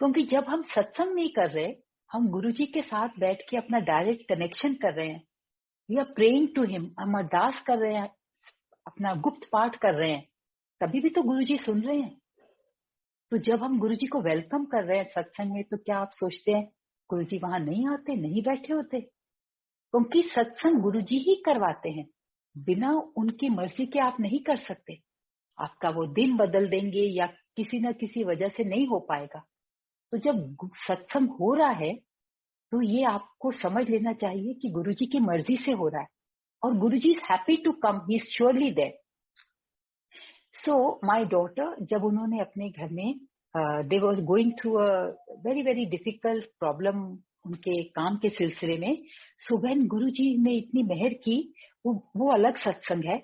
क्योंकि जब हम सत्संग नहीं कर रहे, हम गुरुजी के साथ बैठ के अपना डायरेक्ट कनेक्शन कर रहे हैं, we are praying to him, हम अरदास कर रहे हैं, अपना गुप्त पाठ कर रहे हैं, तभी भी तो गुरुजी सुन रहे हैं. तो जब हम गुरुजी को वेलकम कर रहे हैं सत्संग में, तो क्या आप सोचते हैं गुरुजी वहां नहीं आते, नहीं बैठे होते? क्योंकि सत्संग गुरुजी ही करवाते हैं, बिना उनकी मर्जी के आप नहीं कर सकते. आपका वो दिन बदल देंगे या किसी न किसी वजह से नहीं हो पाएगा. तो जब सत्संग हो रहा है, तो ये आपको समझ लेना चाहिए कि गुरुजी की मर्जी से हो रहा है, और Guruji is happy to come, he is surely there. So my daughter, जब उन्होंने अपने घर में, they was going through a very very difficult problem उनके काम के सिलसिले में. सो व्हेन गुरुजी ने इतनी मेहर की, वो अलग सत्संग है.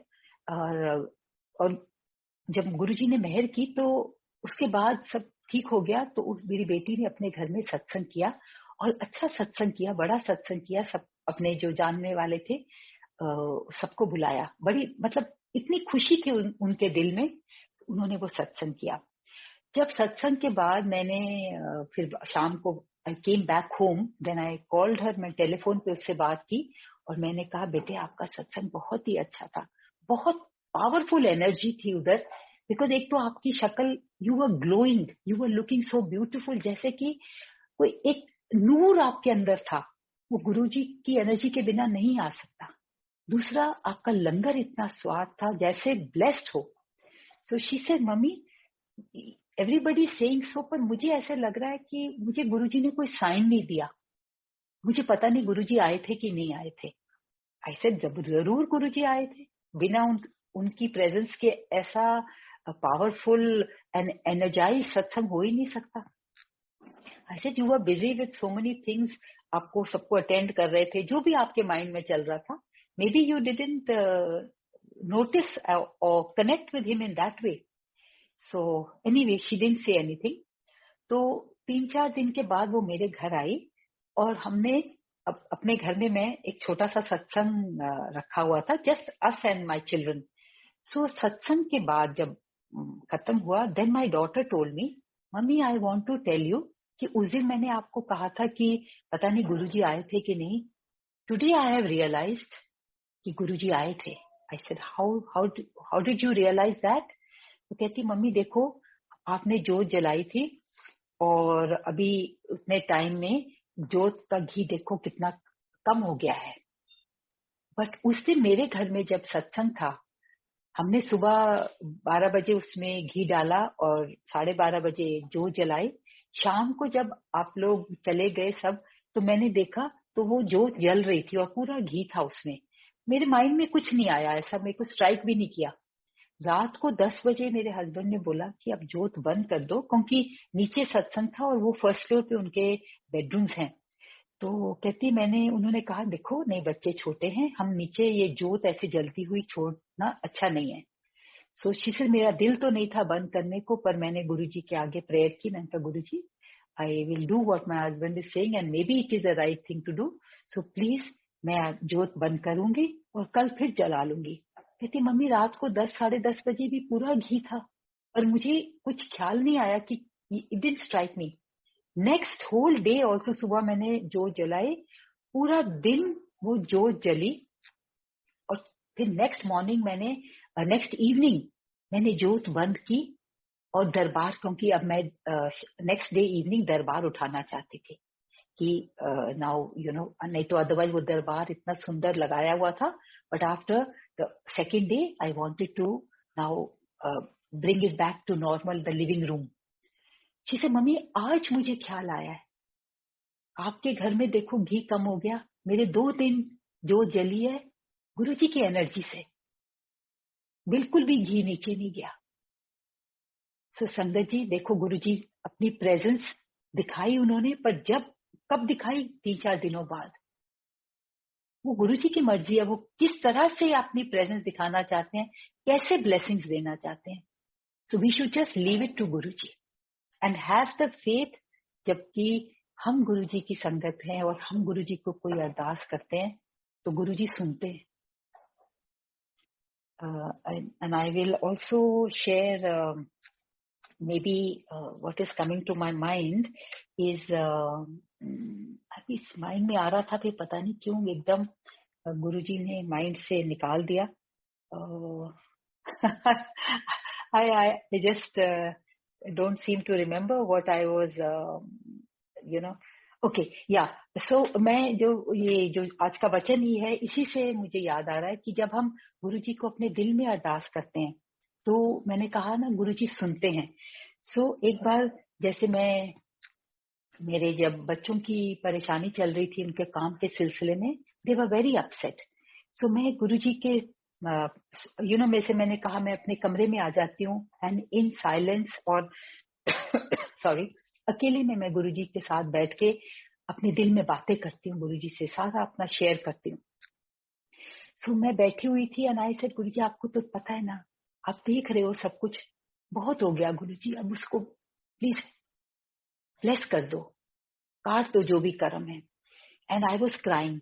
और जब गुरुजी ने मेहर की, तो उसके बाद सब ठीक हो गया. तो मेरी बेटी ने अपने घर में सत्संग किया, और अच्छा सत्संग किया, बड़ा सत्संग किया. सब अपने जो जानने वाले थे सबको बुलाया. बड़ी, मतलब इतनी खुशी थी उनके दिल में, उन्होंने वो सत्संग किया. जब सत्संग के बाद मैंने फिर शाम को I came back home, then I called her, मैं टेलीफोन पे उससे बात की, और मैंने कहा बेटे आपका सत्संग बहुत ही अच्छा था, बहुत पावरफुल एनर्जी थी उधर. बिकॉज एक तो आपकी शक्ल, you were glowing, you were looking so beautiful, जैसे कि कोई एक नूर आपके अंदर था. वो गुरुजी की एनर्जी के बिना नहीं आ सकता. दूसरा, आपका लंगर इतना स्वाद था, जैसे ब्लेस्ड हो. तो she said mummy, everybody saying so, पर मुझे ऐसे लग रहा है कि मुझे गुरुजी ने कोई साइन नहीं दिया, मुझे पता नहीं गुरुजी आए थे कि नहीं आए थे. आई सेड जरूर गुरुजी आए थे, बिना उनकी प्रेजेंस के ऐसा पावरफुल एंड एनर्जाइज सत्संग हो ही नहीं सकता. I said you are busy with so many things, आपको सबको अटेंड कर रहे थे, जो भी आपके माइंड में चल रहा था, may be you didn't notice or connect with him in that way. So anyway she didn't say anything. तो 3-4 दिन के बाद वो मेरे घर आई और हमने अपने घर में मैं एक छोटा सा सत्संग रखा हुआ था, just us and my children. So satsang के बाद जब खत्म हुआ, then my daughter told me, mummy I want to tell you कि उस दिन मैंने आपको कहा था कि पता नहीं गुरुजी आए थे कि नहीं। टुडे आई हैव रियलाइज्ड कि गुरुजी आए थे। I said how did you realize that? तो कहती मम्मी देखो, आपने जोत जलाई थी और अभी उतने टाइम में जोत का घी देखो कितना कम हो गया है। बट उस दिन मेरे घर में जब सत्संग था, हमने सुबह 12 बजे उसमें घी डाला और 12:30 बजे जोत जलाई। शाम को जब आप लोग चले गए सब, तो मैंने देखा तो वो जोत जल रही थी और पूरा घी था उसमें। मेरे माइंड में कुछ नहीं आया, ऐसा मेरे को स्ट्राइक भी नहीं किया। रात को 10 बजे मेरे हस्बैंड ने बोला कि अब जोत बंद कर दो, क्योंकि नीचे सत्संग था और वो फर्स्ट फ्लोर पे उनके बेडरूम्स हैं। तो कहती उन्होंने कहा देखो, नहीं बच्चे छोटे हैं, हम नीचे ये जोत ऐसे जलती हुई छोड़ना अच्छा नहीं है। सो शी मेरा दिल तो नहीं था बंद करने को, पर मैंने गुरुजी के आगे प्रेयर की। मैंने कहा Guruji, I will do what my husband is saying and maybe it is the right thing to do. So please मैं जोत बंद करूंगी और कल फिर जला लूंगी। कहती मम्मी रात को 10 साढ़े 10 बजे भी पूरा घी था और मुझे कुछ ख्याल नहीं आया कि it didn't strike me. Next whole day also सुबह मैंने जोत जलाई, पूरा दिन वो जोत जली। और फिर नेक्स्ट मॉर्निंग नेक्स्ट इवनिंग मैंने जोत बंद की और दरबार, क्योंकि अब मैं नेक्स्ट डे इवनिंग दरबार उठाना चाहती थी कि नाउ नहीं तो अदरवाइज वो दरबार इतना सुंदर लगाया हुआ था। But after the second day I wanted to now bring it back to normal the living room. She mummy आज मुझे ख्याल आया है, आपके घर में देखो घी कम हो गया, मेरे 2 दिन जो जली है गुरुजी की एनर्जी से, बिल्कुल भी घी नीचे नहीं गया। सो संगत जी देखो, गुरुजी अपनी प्रेजेंस दिखाई उन्होंने, पर कब दिखाई? 3-4 दिनों बाद। वो गुरुजी की मर्जी है, वो किस तरह से अपनी प्रेजेंस दिखाना चाहते हैं, कैसे ब्लेसिंग्स देना चाहते हैं। So we should just leave it to Guruji and have the faith. जबकि हम गुरुजी की संगत हैं और हम गुरुजी को कोई अरदास करते हैं तो गुरुजी सुनते हैं। And I will also share maybe what is coming to my mind is अभी इस माइंड में आ रहा था, फिर पता नहीं क्यों एकदम गुरुजी ने माइंड से निकाल दिया। I just don't seem to remember what I was okay, yeah. So मैं जो आज का वचन ही है, इसी से मुझे याद आ रहा है कि जब हम गुरुजी को अपने दिल में अरदास करते हैं तो मैंने कहा ना, गुरुजी सुनते हैं। सो एक बार जैसे मेरे जब बच्चों की परेशानी चल रही थी उनके काम के सिलसिले में, दे वर वेरी अपसेट। सो मैं गुरुजी के में से मैंने कहा मैं अपने कमरे में आ जाती हूँ एंड इन साइलेंस और सॉरी अकेले में मैं गुरुजी के साथ बैठ के अपने दिल में बातें करती हूँ, गुरुजी से सारा अपना शेयर करती हूँ। सो मैं बैठी हुई थी एंड आई सेड गुरुजी, आपको तो पता है ना, आप देख रहे हो सब कुछ बहुत हो गया गुरुजी, अब उसको प्लीज ब्लेस कर दो, काट दो जो भी कर्म है। And I was crying.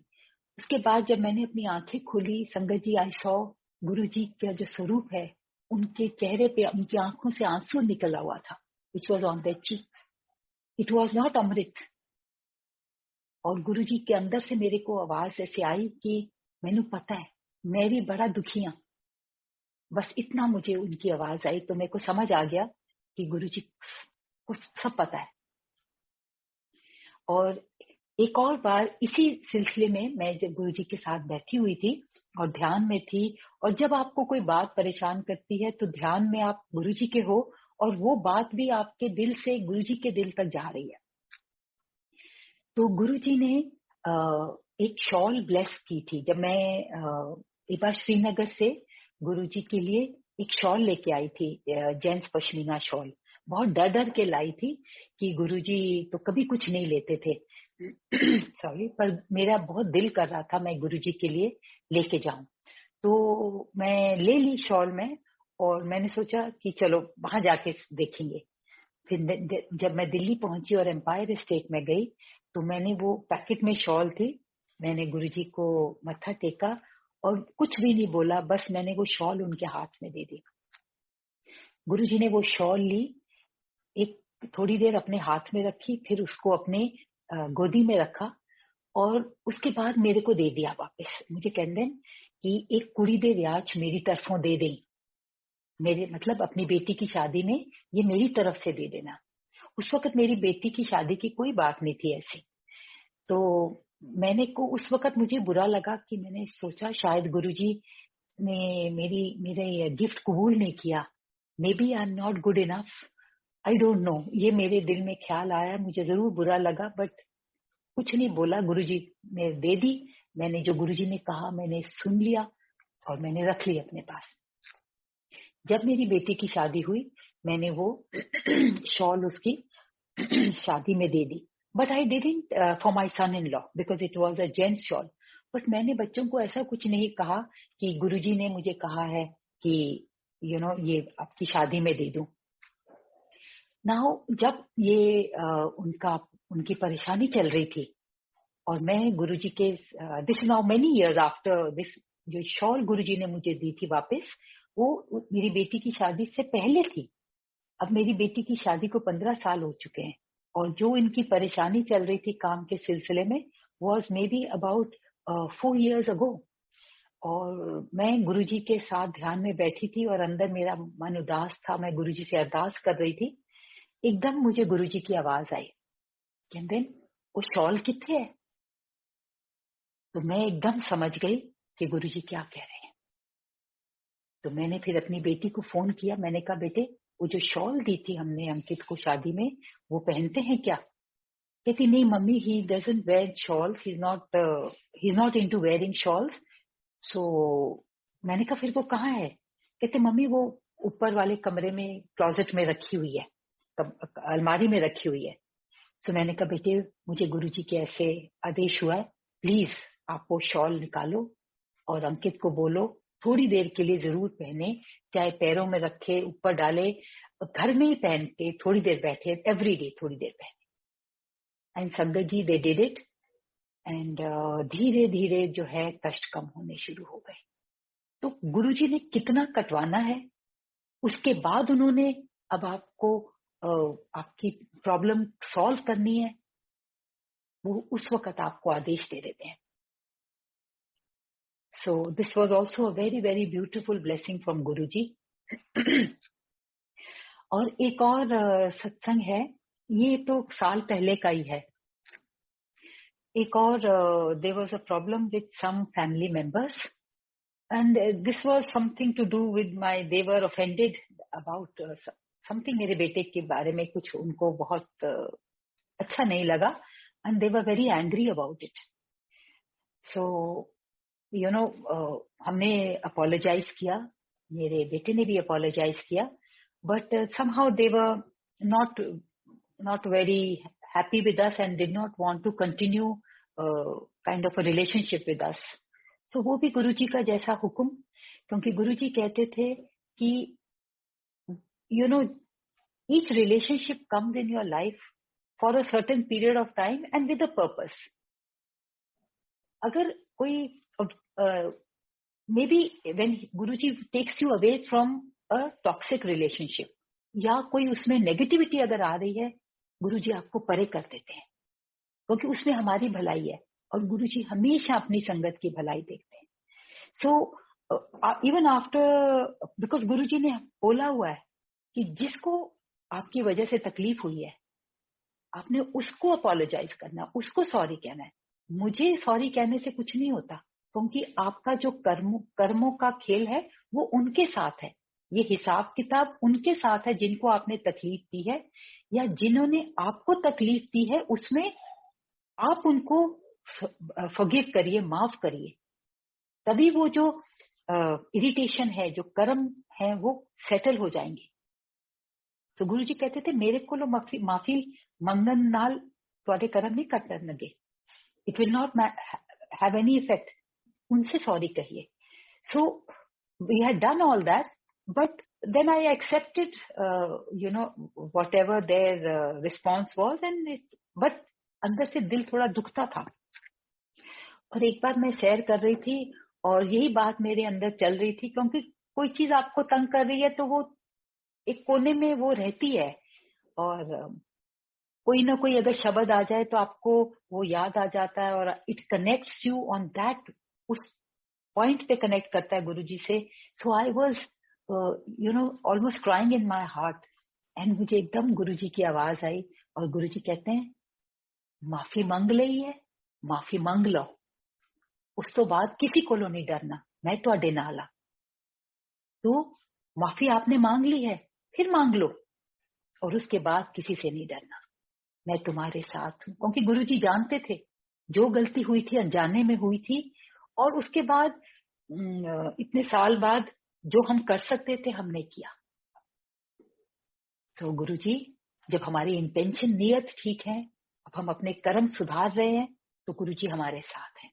उसके बाद जब मैंने अपनी आंखें खोली, संगत जी, आई सॉ गुरुजी का जो स्वरूप है, उनके चेहरे पे, उनकी आंखों से आंसू निकला हुआ था, which was on their cheek. It was not अमृत। और गुरुजी के अंदर से मेरे को आवाज ऐसे आई कि मैनू पता है, मैं भी बड़ा दुखी हूं। बस इतना मुझे उनकी आवाज आई तो मेरे को समझ आ गया कि गुरुजी को सब पता है। और एक और बार इसी सिलसिले में मैं जब गुरुजी के साथ बैठी हुई थी और ध्यान में थी, और जब आपको कोई बात परेशान करती है तो ध्यान में आप गुरुजी के हो और वो बात भी आपके दिल से गुरुजी के दिल तक जा रही है। तो गुरुजी ने एक शॉल ब्लेस की थी। जब मैं एक बार श्रीनगर से गुरुजी के लिए एक शॉल लेके आई थी, जेंट्स पश्मीना शॉल, बहुत डर डर के लाई थी कि गुरुजी तो कभी कुछ नहीं लेते थे सॉरी, पर मेरा बहुत दिल कर रहा था मैं गुरुजी के लिए लेके जाऊं। तो मैं ले ली शॉल में और मैंने सोचा कि चलो वहां जाके देखेंगे। फिर जब मैं दिल्ली पहुंची और एम्पायर स्टेट में गई तो मैंने वो पैकेट में शॉल थी, मैंने गुरुजी को मत्था टेका और कुछ भी नहीं बोला, बस मैंने वो शॉल उनके हाथ में दे दी। गुरुजी ने वो शॉल ली, एक थोड़ी देर अपने हाथ में रखी, फिर उसको अपने गोदी में रखा और उसके बाद मेरे को दे दिया वापस। मुझे कहते कि एक कुड़ी दे व्याज मेरी तरफों दे दें, मेरे मतलब अपनी बेटी की शादी में ये मेरी तरफ से दे देना। उस वक्त मेरी बेटी की शादी की कोई बात नहीं थी ऐसी, तो मैंने को उस वक्त मुझे बुरा लगा कि मैंने सोचा शायद गुरुजी ने मेरे गिफ्ट कबूल नहीं किया, maybe I am not good enough, I don't know, ये मेरे दिल में ख्याल आया, मुझे जरूर बुरा लगा, बट कुछ नहीं बोला। गुरुजी ने दे दी, मैंने जो गुरुजी ने कहा मैंने सुन लिया और मैंने रख ली अपने पास। जब मेरी बेटी की शादी हुई मैंने वो शॉल उसकी शादी में दे दी, but I didn't for my son in law because it was a gents shawl. बट मैंने बच्चों को ऐसा कुछ नहीं कहा कि गुरुजी ने मुझे कहा है कि ये आपकी शादी में दे दूं। नाउ जब ये उनकी परेशानी चल रही थी और मैं गुरुजी के this now many years after this, जो शॉल गुरुजी ने मुझे दी थी वापस, वो मेरी बेटी की शादी से पहले थी। अब मेरी बेटी की शादी को 15 साल हो चुके हैं और जो इनकी परेशानी चल रही थी काम के सिलसिले में was may be about 4 years ago। और मैं गुरुजी के साथ ध्यान में बैठी थी और अंदर मेरा मन उदास था, मैं गुरुजी से अरदास कर रही थी। एकदम मुझे गुरुजी की आवाज आई, कहते वो शॉल किथे है? तो मैं एकदम समझ गई कि गुरुजी क्या कह रहे हैं। तो मैंने फिर अपनी बेटी को फोन किया, मैंने कहा बेटे वो जो शॉल दी थी हमने अंकित को शादी में वो पहनते हैं क्या? कहती नहीं mummy, he doesn't wear shawls, he is not into wearing shawls. So मैंने कहा फिर वो कहाँ है? कहते मम्मी वो ऊपर वाले कमरे में क्लोजेट में रखी हुई है, अलमारी में रखी हुई है। तो मैंने कहा बेटे मुझे गुरुजी के ऐसे आदेश हुआ है, प्लीज आप वो शॉल निकालो और अंकित को बोलो थोड़ी देर के लिए जरूर पहने, चाहे पैरों में रखे, ऊपर डाले, घर में ही पहन के थोड़ी देर बैठे, एवरी डे थोड़ी देर पहने। And Sangat ji they did it and धीरे धीरे जो है कष्ट कम होने शुरू हो गए। तो गुरुजी ने कितना कटवाना है, उसके बाद उन्होंने अब आपको आपकी प्रॉब्लम सॉल्व करनी है, वो उस वक्त आपको आदेश दे देते हैं। So this was also a very very beautiful blessing from Guruji। और एक और सत्संग है, ये तो साल पहले का ही है। एक और there was a problem with some family members and this was something to do with my, they were offended about something, मेरे बेटे के बारे में कुछ उनको बहुत अच्छा नहीं लगा and they were very angry about it। So हमने अपोलोजाइज किया, मेरे बेटे ने भी अपोलोजाइज किया, but somehow they were not very happy with us and did not want to continue kind of a relationship with us। तो वो भी गुरुजी का जैसा हुक्म, क्योंकि गुरुजी कहते थे कि each relationship comes in your life for a certain period of time and with a purpose। अगर कोई maybe when Guruji takes you away from a toxic relationship या कोई उसमें नेगेटिविटी अगर आ रही है, गुरुजी आपको परे कर देते हैं, क्योंकि उसमें हमारी भलाई है और गुरुजी हमेशा अपनी संगत की भलाई देखते हैं। सो इवन आफ्टर, बिकॉज गुरुजी ने बोला हुआ है कि जिसको आपकी वजह से तकलीफ हुई है आपने उसको अपोलोजाइज करना, उसको सॉरी कहना है। मुझे सॉरी कहने से कुछ नहीं होता, क्योंकि आपका जो कर्मों का खेल है वो उनके साथ है, ये हिसाब किताब उनके साथ है जिनको आपने तकलीफ दी है या जिन्होंने आपको तकलीफ दी है, उसमें आप उनको फॉरगिव करिए, माफ करिए, तभी वो जो इरिटेशन है, जो कर्म है वो सेटल हो जाएंगे। तो गुरुजी कहते थे मेरे को माफी मंगन नाल तुहाडे कर्म नहीं कटणगे, it will not have any effect, उनसे सॉरी कहिए। So we had done all that but then I accepted, whatever their response was, but अंदर से दिल थोड़ा दुखता था। और एक बार मैं सैर कर रही थी और यही बात मेरे अंदर चल रही थी, क्योंकि कोई चीज आपको तंग कर रही है तो वो एक कोने में वो रहती है, और कोई ना कोई अगर शब्द आ जाए तो आपको वो याद आ जाता है, और it connects you on that, उस पॉइंट पे कनेक्ट करता है गुरुजी से। So I was almost crying in my heart, and मुझे एकदम गुरुजी की आवाज आई, और गुरुजी कहते हैं माफी मांग ली है, माफी मांग लो, उस तो बाद किसी को नहीं डरना, मैं तुहाडे नाल आ। तो माफी आपने मांग ली है, फिर मांग लो, और उसके बाद किसी से नहीं डरना, मैं तुम्हारे साथ हूं। क्योंकि गुरुजी जानते थे जो गलती हुई थी अनजाने में हुई थी, और उसके बाद इतने साल बाद जो हम कर सकते थे हमने किया। तो गुरुजी, जब हमारी इंटेंशन, नियत ठीक है, अब हम अपने कर्म सुधार रहे हैं, तो गुरुजी हमारे साथ हैं।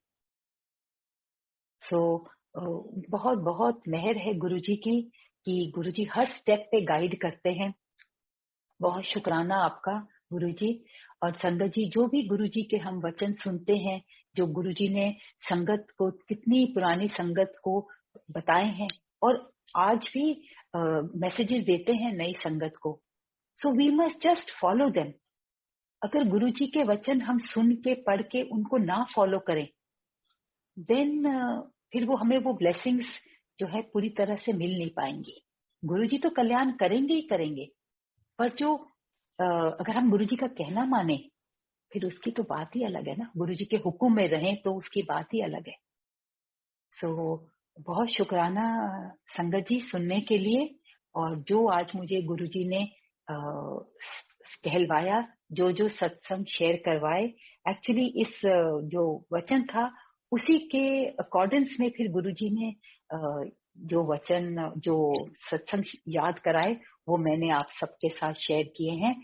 सो बहुत बहुत मेहर है गुरुजी की कि गुरुजी हर स्टेप पे गाइड करते हैं। बहुत शुक्राना आपका गुरुजी। और संगत जी, जो भी गुरुजी के हम वचन सुनते हैं, जो गुरुजी ने संगत को, कितनी पुरानी संगत को बताए हैं, और आज भी मैसेजेस देते हैं नई संगत को। So we must just follow them. अगर गुरुजी के वचन हम सुन के, पढ़ के उनको ना फॉलो करें, देन फिर वो हमें वो ब्लेसिंग्स जो है पूरी तरह से मिल नहीं पाएंगी। गुरुजी तो कल्याण करेंगे ही करेंगे, पर जो अगर हम गुरुजी का कहना माने, फिर उसकी तो बात ही अलग है ना। गुरुजी के हुक्म में रहें तो उसकी बात ही अलग है। सो बहुत शुक्राना संगत जी सुनने के लिए। और जो आज मुझे गुरुजी ने कहलवाया, जो सत्संग शेयर करवाए, एक्चुअली इस जो वचन था उसी के अकॉर्डेंस में फिर गुरुजी ने जो वचन, जो सत्संग याद कराए, वो मैंने आप सबके साथ शेयर किए हैं।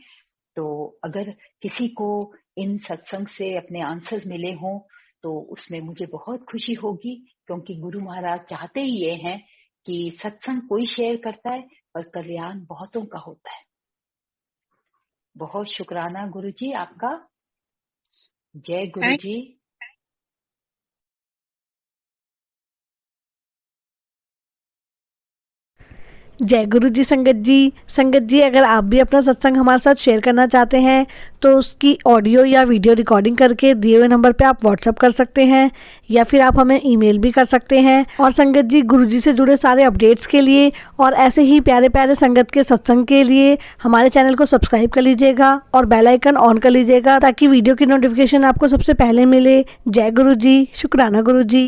तो अगर किसी को इन सत्संग से अपने आंसर्स मिले हों तो उसमें मुझे बहुत खुशी होगी, क्योंकि गुरु महाराज चाहते ही ये हैं कि सत्संग कोई शेयर करता है पर कल्याण बहुतों का होता है। बहुत शुक्राना गुरुजी आपका। जय गुरुजी। जय गुरु जी। संगत जी, अगर आप भी अपना सत्संग हमारे साथ शेयर करना चाहते हैं तो उसकी ऑडियो या वीडियो रिकॉर्डिंग करके दिए हुए नंबर पे आप व्हाट्सअप कर सकते हैं, या फिर आप हमें ईमेल भी कर सकते हैं। और संगत जी, गुरु जी से जुड़े सारे अपडेट्स के लिए और ऐसे ही प्यारे प्यारे संगत के सत्संग के लिए हमारे चैनल को सब्सक्राइब कर लीजिएगा और बेल आइकन ऑन कर लीजिएगा, ताकि वीडियो की नोटिफिकेशन आपको सबसे पहले मिले। जय गुरु जी। शुक्राना गुरु जी।